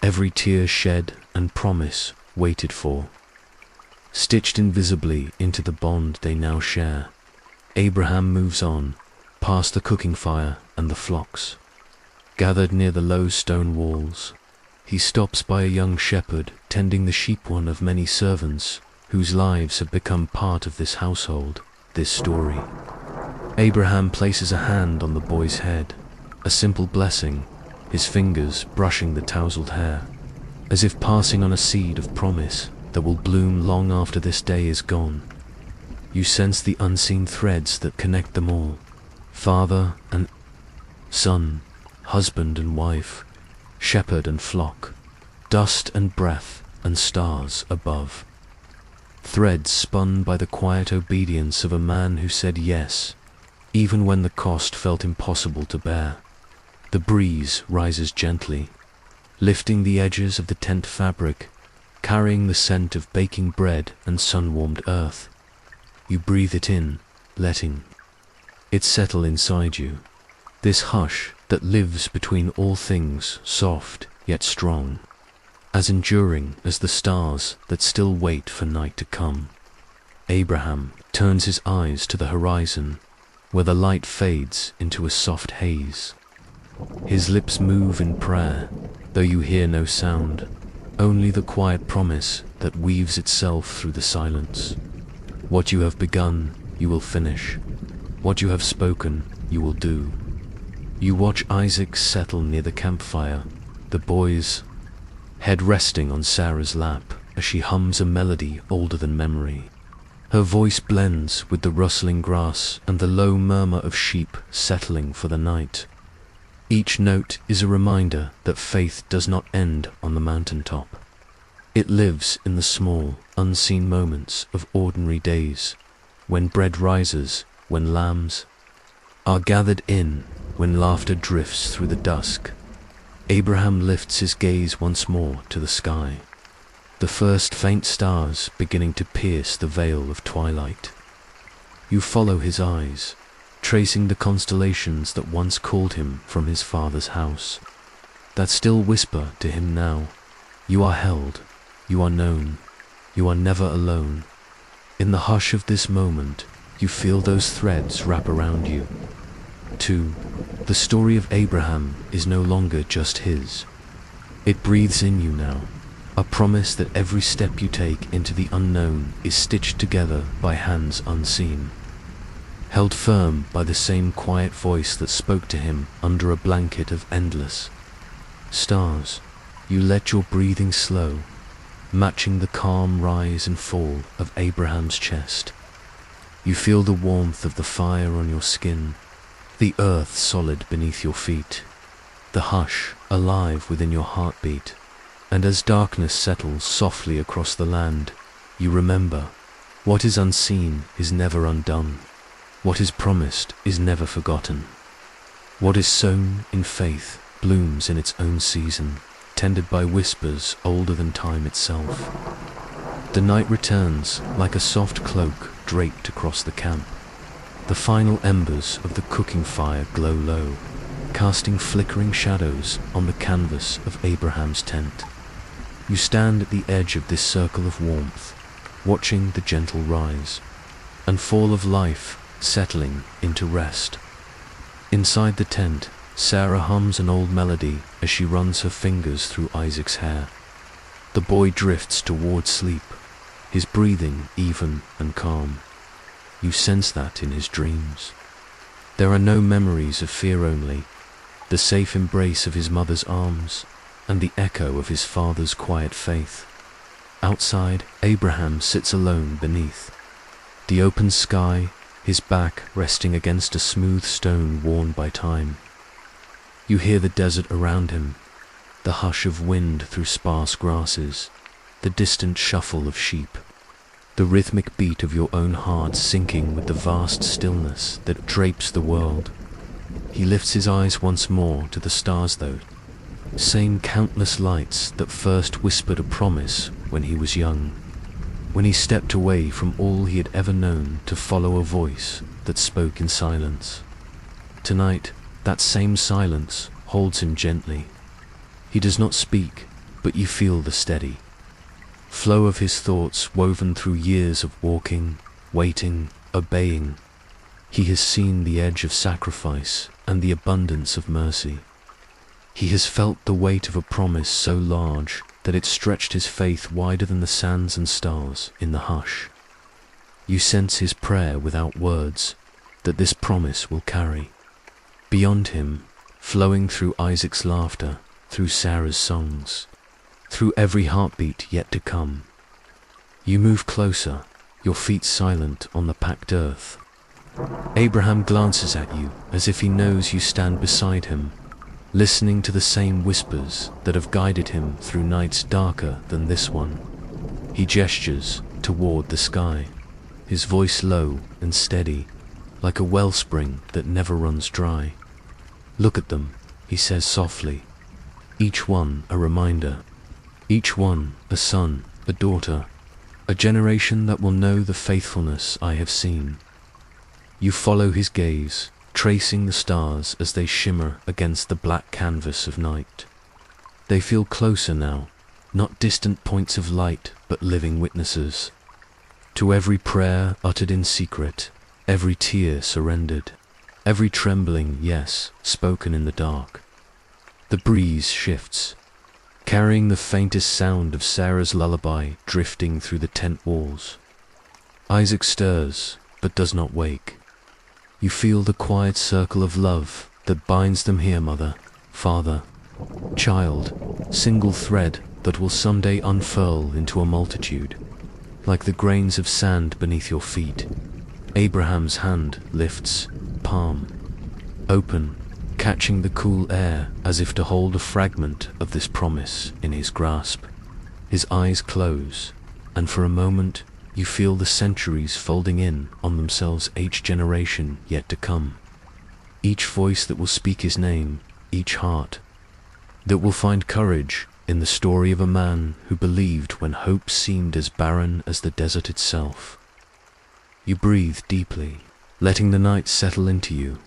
every tear shed and promise waited for, stitched invisibly into the bond they now share. Abraham moves on, past the cooking fire and the flocks, gathered near the low stone walls. He stops by a young shepherd tending the sheep, one of many servants whose lives have become part of this household, this story. Abraham places a hand on the boy's head, a simple blessing, his fingers brushing the tousled hair, as if passing on a seed of promise that will bloom long after this day is gone. You sense the unseen threads that connect them all, father and son, husband and wife, shepherd and flock, dust and breath and stars above. Threads spun by the quiet obedience of a man who said yes, even when the cost felt impossible to bear. The breeze rises gently, lifting the edges of the tent fabric, carrying the scent of baking bread and sun-warmed earth. You breathe it in, letting it settle inside you. This hush that lives between all things, soft yet strong, as enduring as the stars that still wait for night to come. Abraham turns his eyes to the horizon, where the light fades into a soft haze. His lips move in prayer, though you hear no sound, only the quiet promise that weaves itself through the silence. What you have begun, you will finish. What you have spoken, you will do. You watch Isaac settle near the campfire, the boy's head resting on Sarah's lap as she hums a melody older than memory. Her voice blends with the rustling grass and the low murmur of sheep settling for the night. Each note is a reminder that faith does not end on the mountaintop. It lives in the small, unseen moments of ordinary days, when bread rises, when lambs are gathered in, when laughter drifts through the dusk. Abraham lifts his gaze once more to the sky, the first faint stars beginning to pierce the veil of twilight. You follow his eyes, tracing the constellations that once called him from his father's house, that still whisper to him now, you are held, you are known, you are never alone. In the hush of this moment, you feel those threads wrap around you. Too, the story of Abraham is no longer just his. It breathes in you now, a promise that every step you take into the unknown is stitched together by hands unseen, held firm by the same quiet voice that spoke to him under a blanket of endless stars. You let your breathing slow, matching the calm rise and fall of Abraham's chest. You feel the warmth of the fire on your skin, the earth solid beneath your feet, the hush alive within your heartbeat. And as darkness settles softly across the land, you remember, what is unseen is never undone. What is promised is never forgotten. What is sown in faith blooms in its own season, tended by whispers older than time itself. The night returns like a soft cloak draped across the camp. The final embers of the cooking fire glow low, casting flickering shadows on the canvas of Abraham's tent. You stand at the edge of this circle of warmth, watching the gentle rise and fall of life settling into rest. Inside the tent, Sarah hums an old melody as she runs her fingers through Isaac's hair. The boy drifts toward sleep, his breathing even and calm. You sense that in his dreams. There are no memories of fear, only the safe embrace of his mother's arms and the echo of his father's quiet faith. Outside, Abraham sits alone beneath the open sky, his back resting against a smooth stone worn by time. You hear the desert around him, the hush of wind through sparse grasses, the distant shuffle of sheep, the rhythmic beat of your own heart syncing with the vast stillness that drapes the world. He lifts his eyes once more to the stars, though, same countless lights that first whispered a promise when he was young, when he stepped away from all he had ever known to follow a voice that spoke in silence. Tonight, that same silence holds him gently. He does not speak, but you feel the steady flow of his thoughts woven through years of walking, waiting, obeying. He has seen the edge of sacrifice and the abundance of mercy. He has felt the weight of a promise so large that it stretched his faith wider than the sands and stars in the hush. You sense his prayer without words, that this promise will carry. Beyond him, flowing through Isaac's laughter, through Sarah's songs, through every heartbeat yet to come. You move closer, your feet silent on the packed earth. Abraham glances at you as if he knows you stand beside him, listening to the same whispers that have guided him through nights darker than this one. He gestures toward the sky, his voice low and steady, like a wellspring that never runs dry. Look at them, he says softly, each one a reminder, each one a son, a daughter, a generation that will know the faithfulness I have seen. You follow his gaze, tracing the stars as they shimmer against the black canvas of night. They feel closer now, not distant points of light, but living witnesses. To every prayer uttered in secret, every tear surrendered, every trembling yes spoken in the dark. The breeze shifts, carrying the faintest sound of Sarah's lullaby drifting through the tent walls. Isaac stirs, but does not wake. You feel the quiet circle of love that binds them here, mother, father, child, single thread that will someday unfurl into a multitude, like the grains of sand beneath your feet. Abraham's hand lifts, palm open, catching the cool air as if to hold a fragment of this promise in his grasp. His eyes close, and for a moment you feel the centuries folding in on themselves, each generation yet to come. Each voice that will speak his name, each heart that will find courage in the story of a man who believed when hope seemed as barren as the desert itself. You breathe deeply, letting the night settle into you.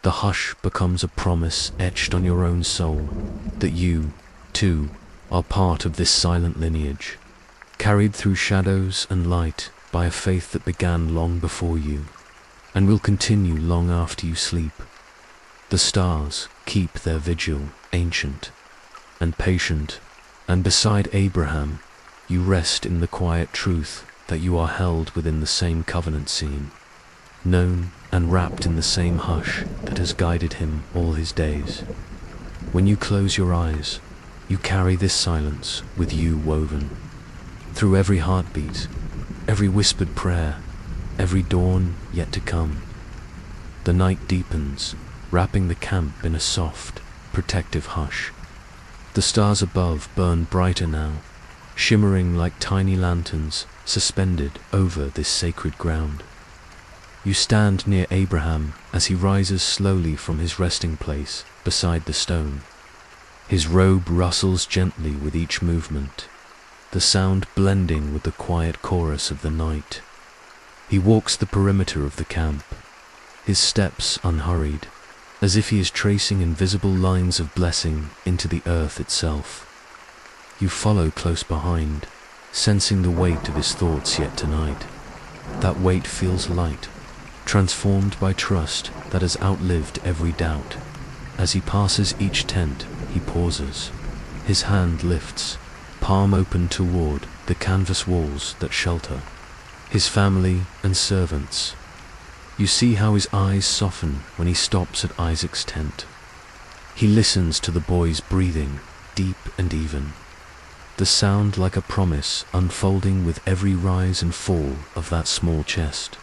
The hush becomes a promise etched on your own soul that you, too, are part of this silent lineage, carried through shadows and light by a faith that began long before you and will continue long after you sleep. The stars keep their vigil, ancient and patient, and beside Abraham, you rest in the quiet truth that you are held within the same covenant scene, known and wrapped in the same hush that has guided him all his days. When you close your eyes, you carry this silence with you woven through every heartbeat, every whispered prayer, every dawn yet to come. The night deepens, wrapping the camp in a soft, protective hush. The stars above burn brighter now, shimmering like tiny lanterns suspended over this sacred ground. You stand near Abraham as he rises slowly from his resting place beside the stone. His robe rustles gently with each movement, the sound blending with the quiet chorus of the night. He walks the perimeter of the camp, his steps unhurried, as if he is tracing invisible lines of blessing into the earth itself. You follow close behind, sensing the weight of his thoughts yet tonight. That weight feels light, transformed by trust that has outlived every doubt. As he passes each tent, he pauses. His hand lifts, palm open toward the canvas walls that shelter his family and servants. You see how his eyes soften when he stops at Isaac's tent. He listens to the boy's breathing, deep and even, the sound like a promise unfolding with every rise and fall of that small chest.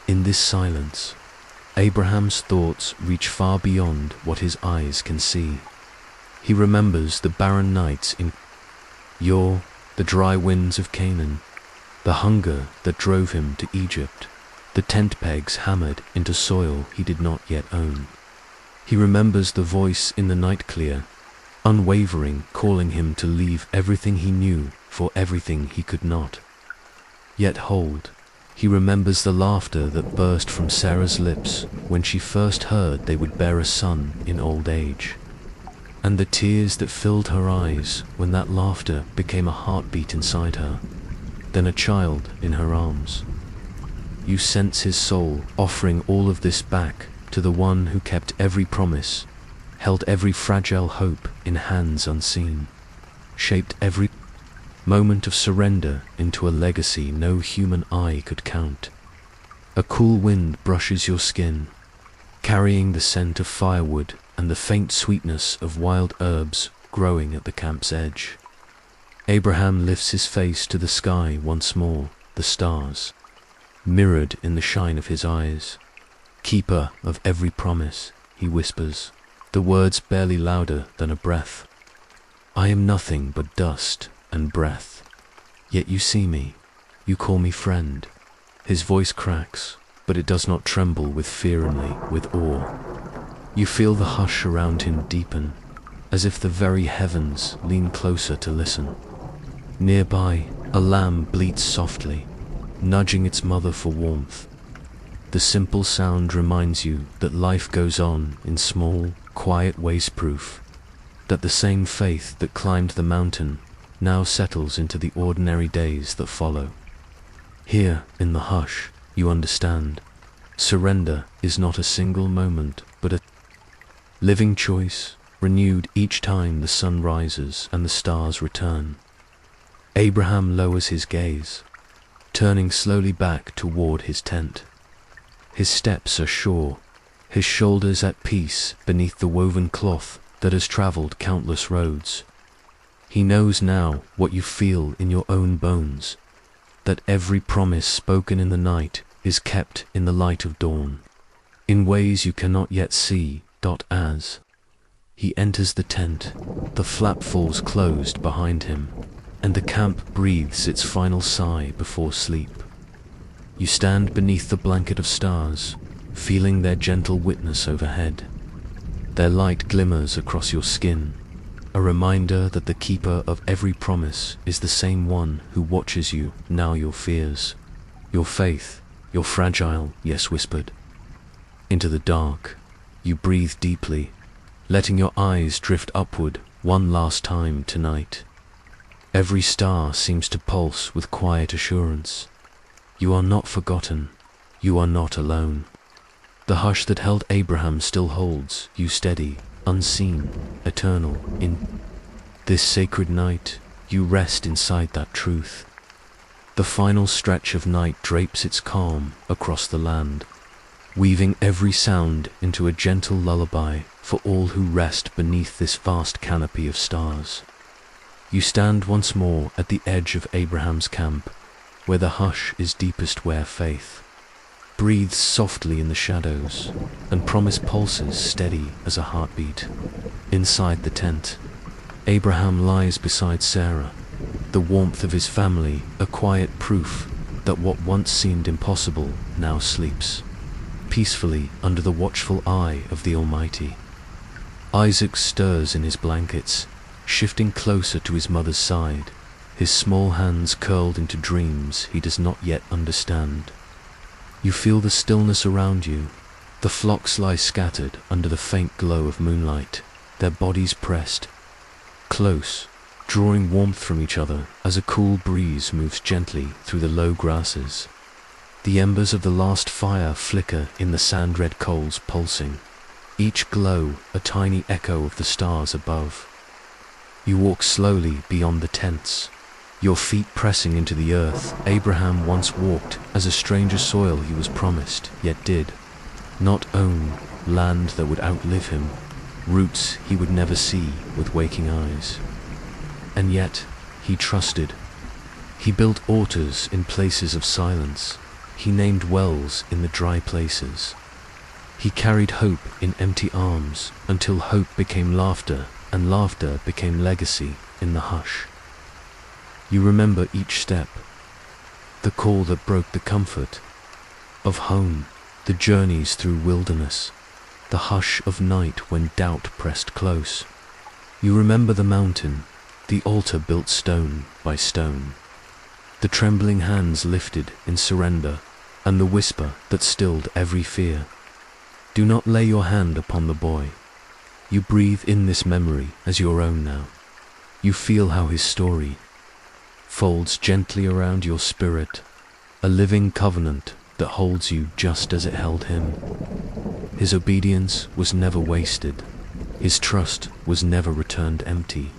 In this silence, Abraham's thoughts reach far beyond what his eyes can see. He remembers the barren nights in Ur, the dry winds of Canaan, the hunger that drove him to Egypt, the tent pegs hammered into soil he did not yet own. He remembers the voice in the night clear, unwavering, calling him to leave everything he knew for everything he could not yet hold. He remembers the laughter that burst from Sarah's lips when she first heard they would bear a son in old age, and the tears that filled her eyes when that laughter became a heartbeat inside her, then a child in her arms. You sense his soul offering all of this back to the one who kept every promise, held every fragile hope in hands unseen, shaped every moment of surrender into a legacy no human eye could count. A cool wind brushes your skin, carrying the scent of firewood and the faint sweetness of wild herbs growing at the camp's edge. Abraham lifts his face to the sky once more, the stars mirrored in the shine of his eyes. Keeper of every promise, he whispers, the words barely louder than a breath. I am nothing but dust and breath, yet you see me, you call me friend. His voice cracks, but it does not tremble with fear only with awe. You feel the hush around him deepen, as if the very heavens lean closer to listen. Nearby, a lamb bleats softly, nudging its mother for warmth. The simple sound reminds you that life goes on in small, quiet ways, proof that the same faith that climbed the mountain now settles into the ordinary days that follow. Here, in the hush, you understand. Surrender is not a single moment, but a living choice, renewed each time the sun rises and the stars return. Abraham lowers his gaze, turning slowly back toward his tent. His steps are sure, his shoulders at peace beneath the woven cloth that has traveled countless roads. He knows now what you feel in your own bones, that every promise spoken in the night is kept in the light of dawn, in ways you cannot yet see. As he enters the tent, the flap falls closed behind him, and the camp breathes its final sigh before sleep. You stand beneath the blanket of stars, feeling their gentle witness overhead. Their light glimmers across your skin, a reminder that the keeper of every promise is the same one who watches you now your fears, your faith, your fragile yes whispered. Into the dark, you breathe deeply, letting your eyes drift upward one last time tonight. Every star seems to pulse with quiet assurance. You are not forgotten. You are not alone. The hush that held Abraham still holds you steady, unseen, eternal. In this sacred night, you rest inside that truth. The final stretch of night drapes its calm across the land, weaving every sound into a gentle lullaby for all who rest beneath this vast canopy of stars. You stand once more at the edge of Abraham's camp, where the hush is deepest, where faith breathes softly in the shadows, and promise pulses steady as a heartbeat. Inside the tent, Abraham lies beside Sarah, the warmth of his family, a quiet proof that what once seemed impossible now sleeps peacefully under the watchful eye of the Almighty. Isaac stirs in his blankets, shifting closer to his mother's side, his small hands curled into dreams he does not yet understand. You feel the stillness around you. The flocks lie scattered under the faint glow of moonlight, their bodies pressed close, drawing warmth from each other as a cool breeze moves gently through the low grasses. The embers of the last fire flicker in the sand-red coals pulsing, each glow a tiny echo of the stars above. You walk slowly beyond the tents, your feet pressing into the earth Abraham once walked as a stranger soil he was promised, yet did not own, land that would outlive him, roots he would never see with waking eyes. And yet, he trusted. He built altars in places of silence. He named wells in the dry places. He carried hope in empty arms until hope became laughter and laughter became legacy in the hush. You remember each step, the call that broke the comfort of home, the journeys through wilderness, the hush of night when doubt pressed close. You remember the mountain, the altar built stone by stone, the trembling hands lifted in surrender, and the whisper that stilled every fear. Do not lay your hand upon the boy. You breathe in this memory as your own now. You feel how his story folds gently around your spirit, a living covenant that holds you just as it held him. His obedience was never wasted. His trust was never returned empty.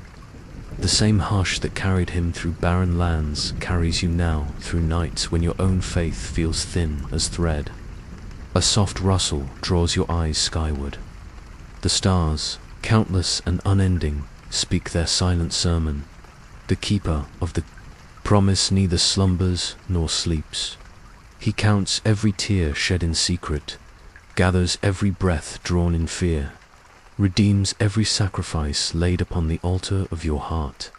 The same hush that carried him through barren lands carries you now through nights when your own faith feels thin as thread. A soft rustle draws your eyes skyward. The stars, countless and unending, speak their silent sermon. The keeper of the promise neither slumbers nor sleeps. He counts every tear shed in secret, gathers every breath drawn in fear, redeems every sacrifice laid upon the altar of your heart.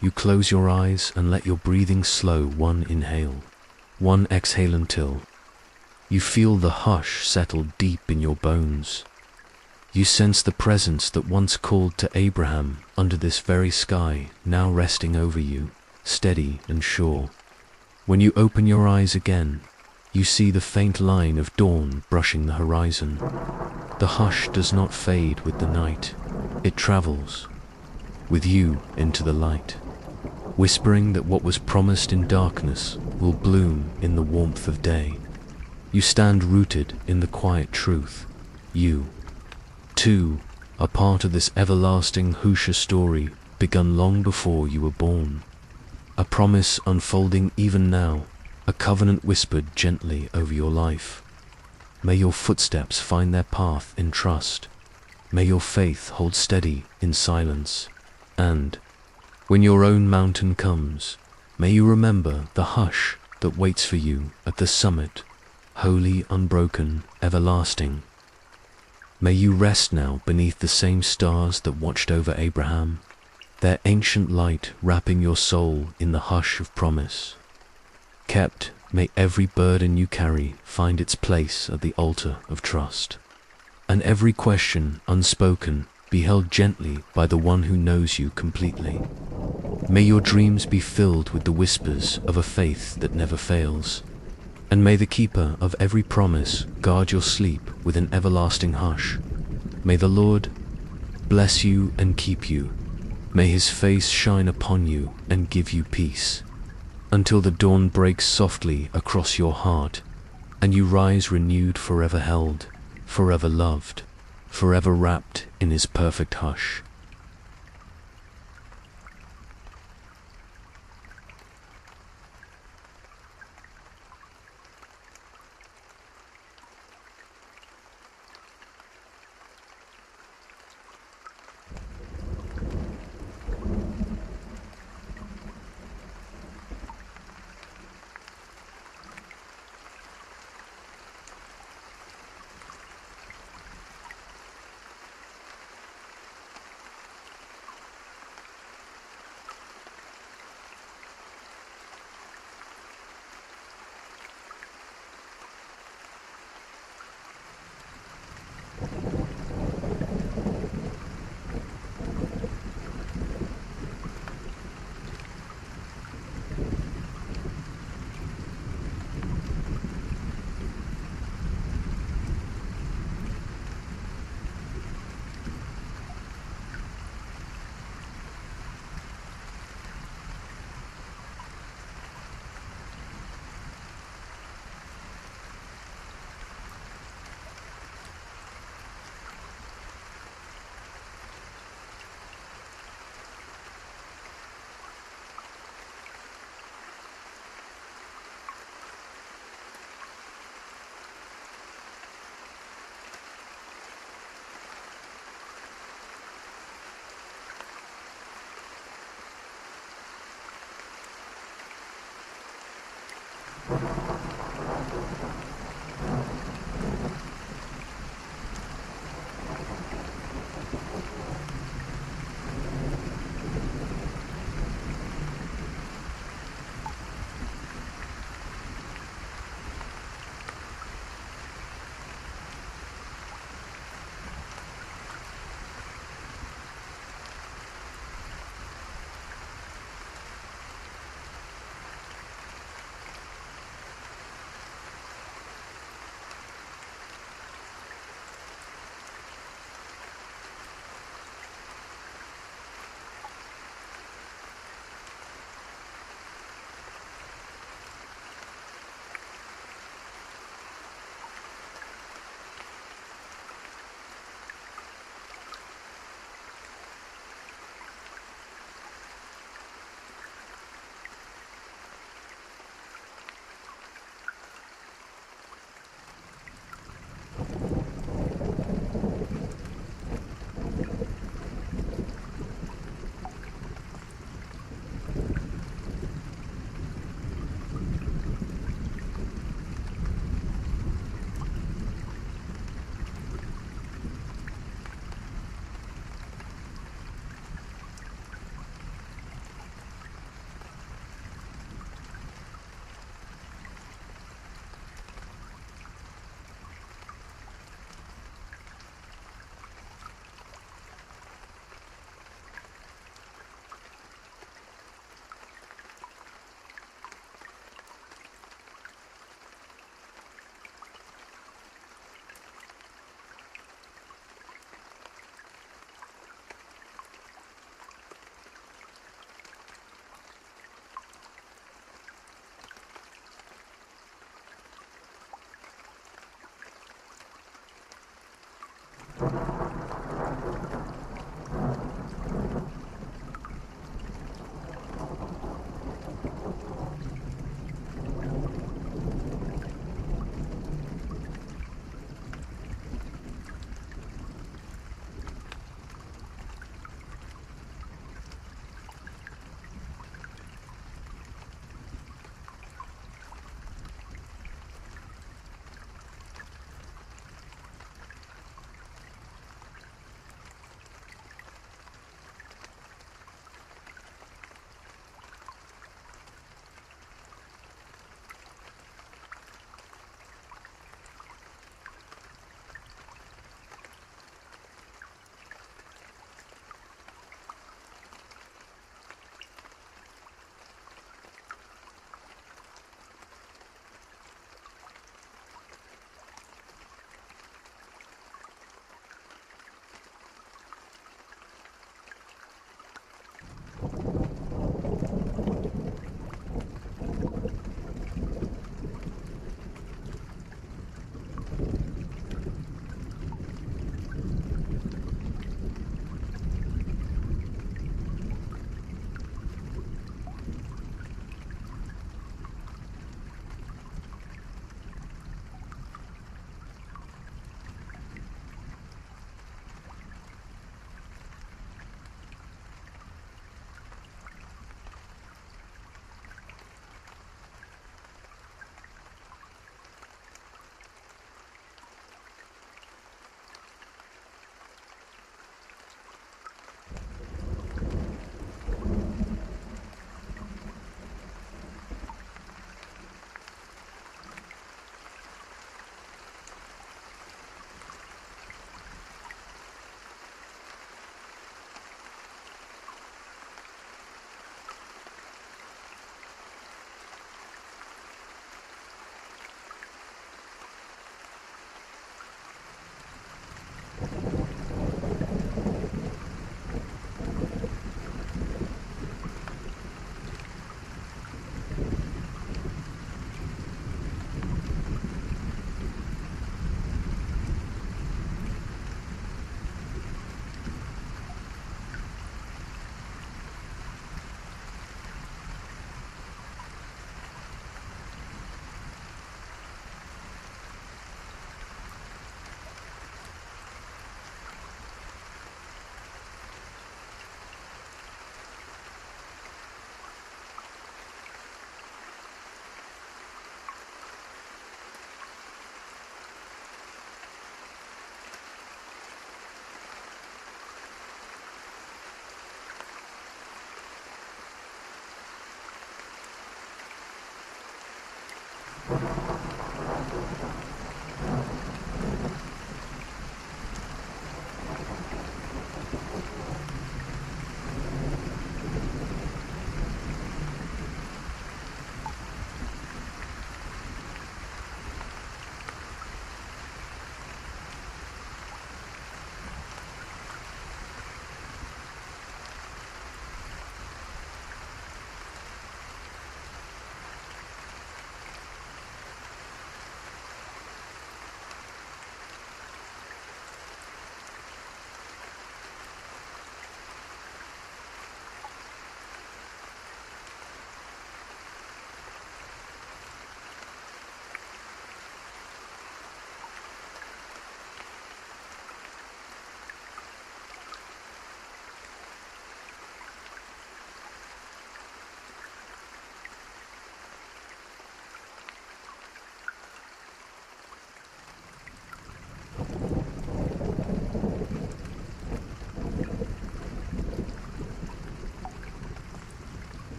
You close your eyes and let your breathing slow, one inhale, one exhale until you feel the hush settle deep in your bones. You sense the presence that once called to Abraham under this very sky, now resting over you, steady and sure. When you open your eyes again, you see the faint line of dawn brushing the horizon. The hush does not fade with the night. It travels with you into the light, whispering that what was promised in darkness will bloom in the warmth of day. You stand rooted in the quiet truth. You, too, are part of this everlasting Husha story begun long before you were born. A promise unfolding even now, a covenant whispered gently over your life. May your footsteps find their path in trust. May your faith hold steady in silence. And when your own mountain comes, may you remember the hush that waits for you at the summit, holy, unbroken, everlasting. May you rest now beneath the same stars that watched over Abraham, their ancient light wrapping your soul in the hush of promise. Kept, may every burden you carry find its place at the altar of trust, and every question unspoken be held gently by the one who knows you completely. May your dreams be filled with the whispers of a faith that never fails, and may the keeper of every promise guard your sleep with an everlasting hush. May the Lord bless you and keep you. May his face shine upon you and give you peace, until the dawn breaks softly across your heart, and you rise renewed, forever held, forever loved, forever wrapped in his perfect hush.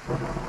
you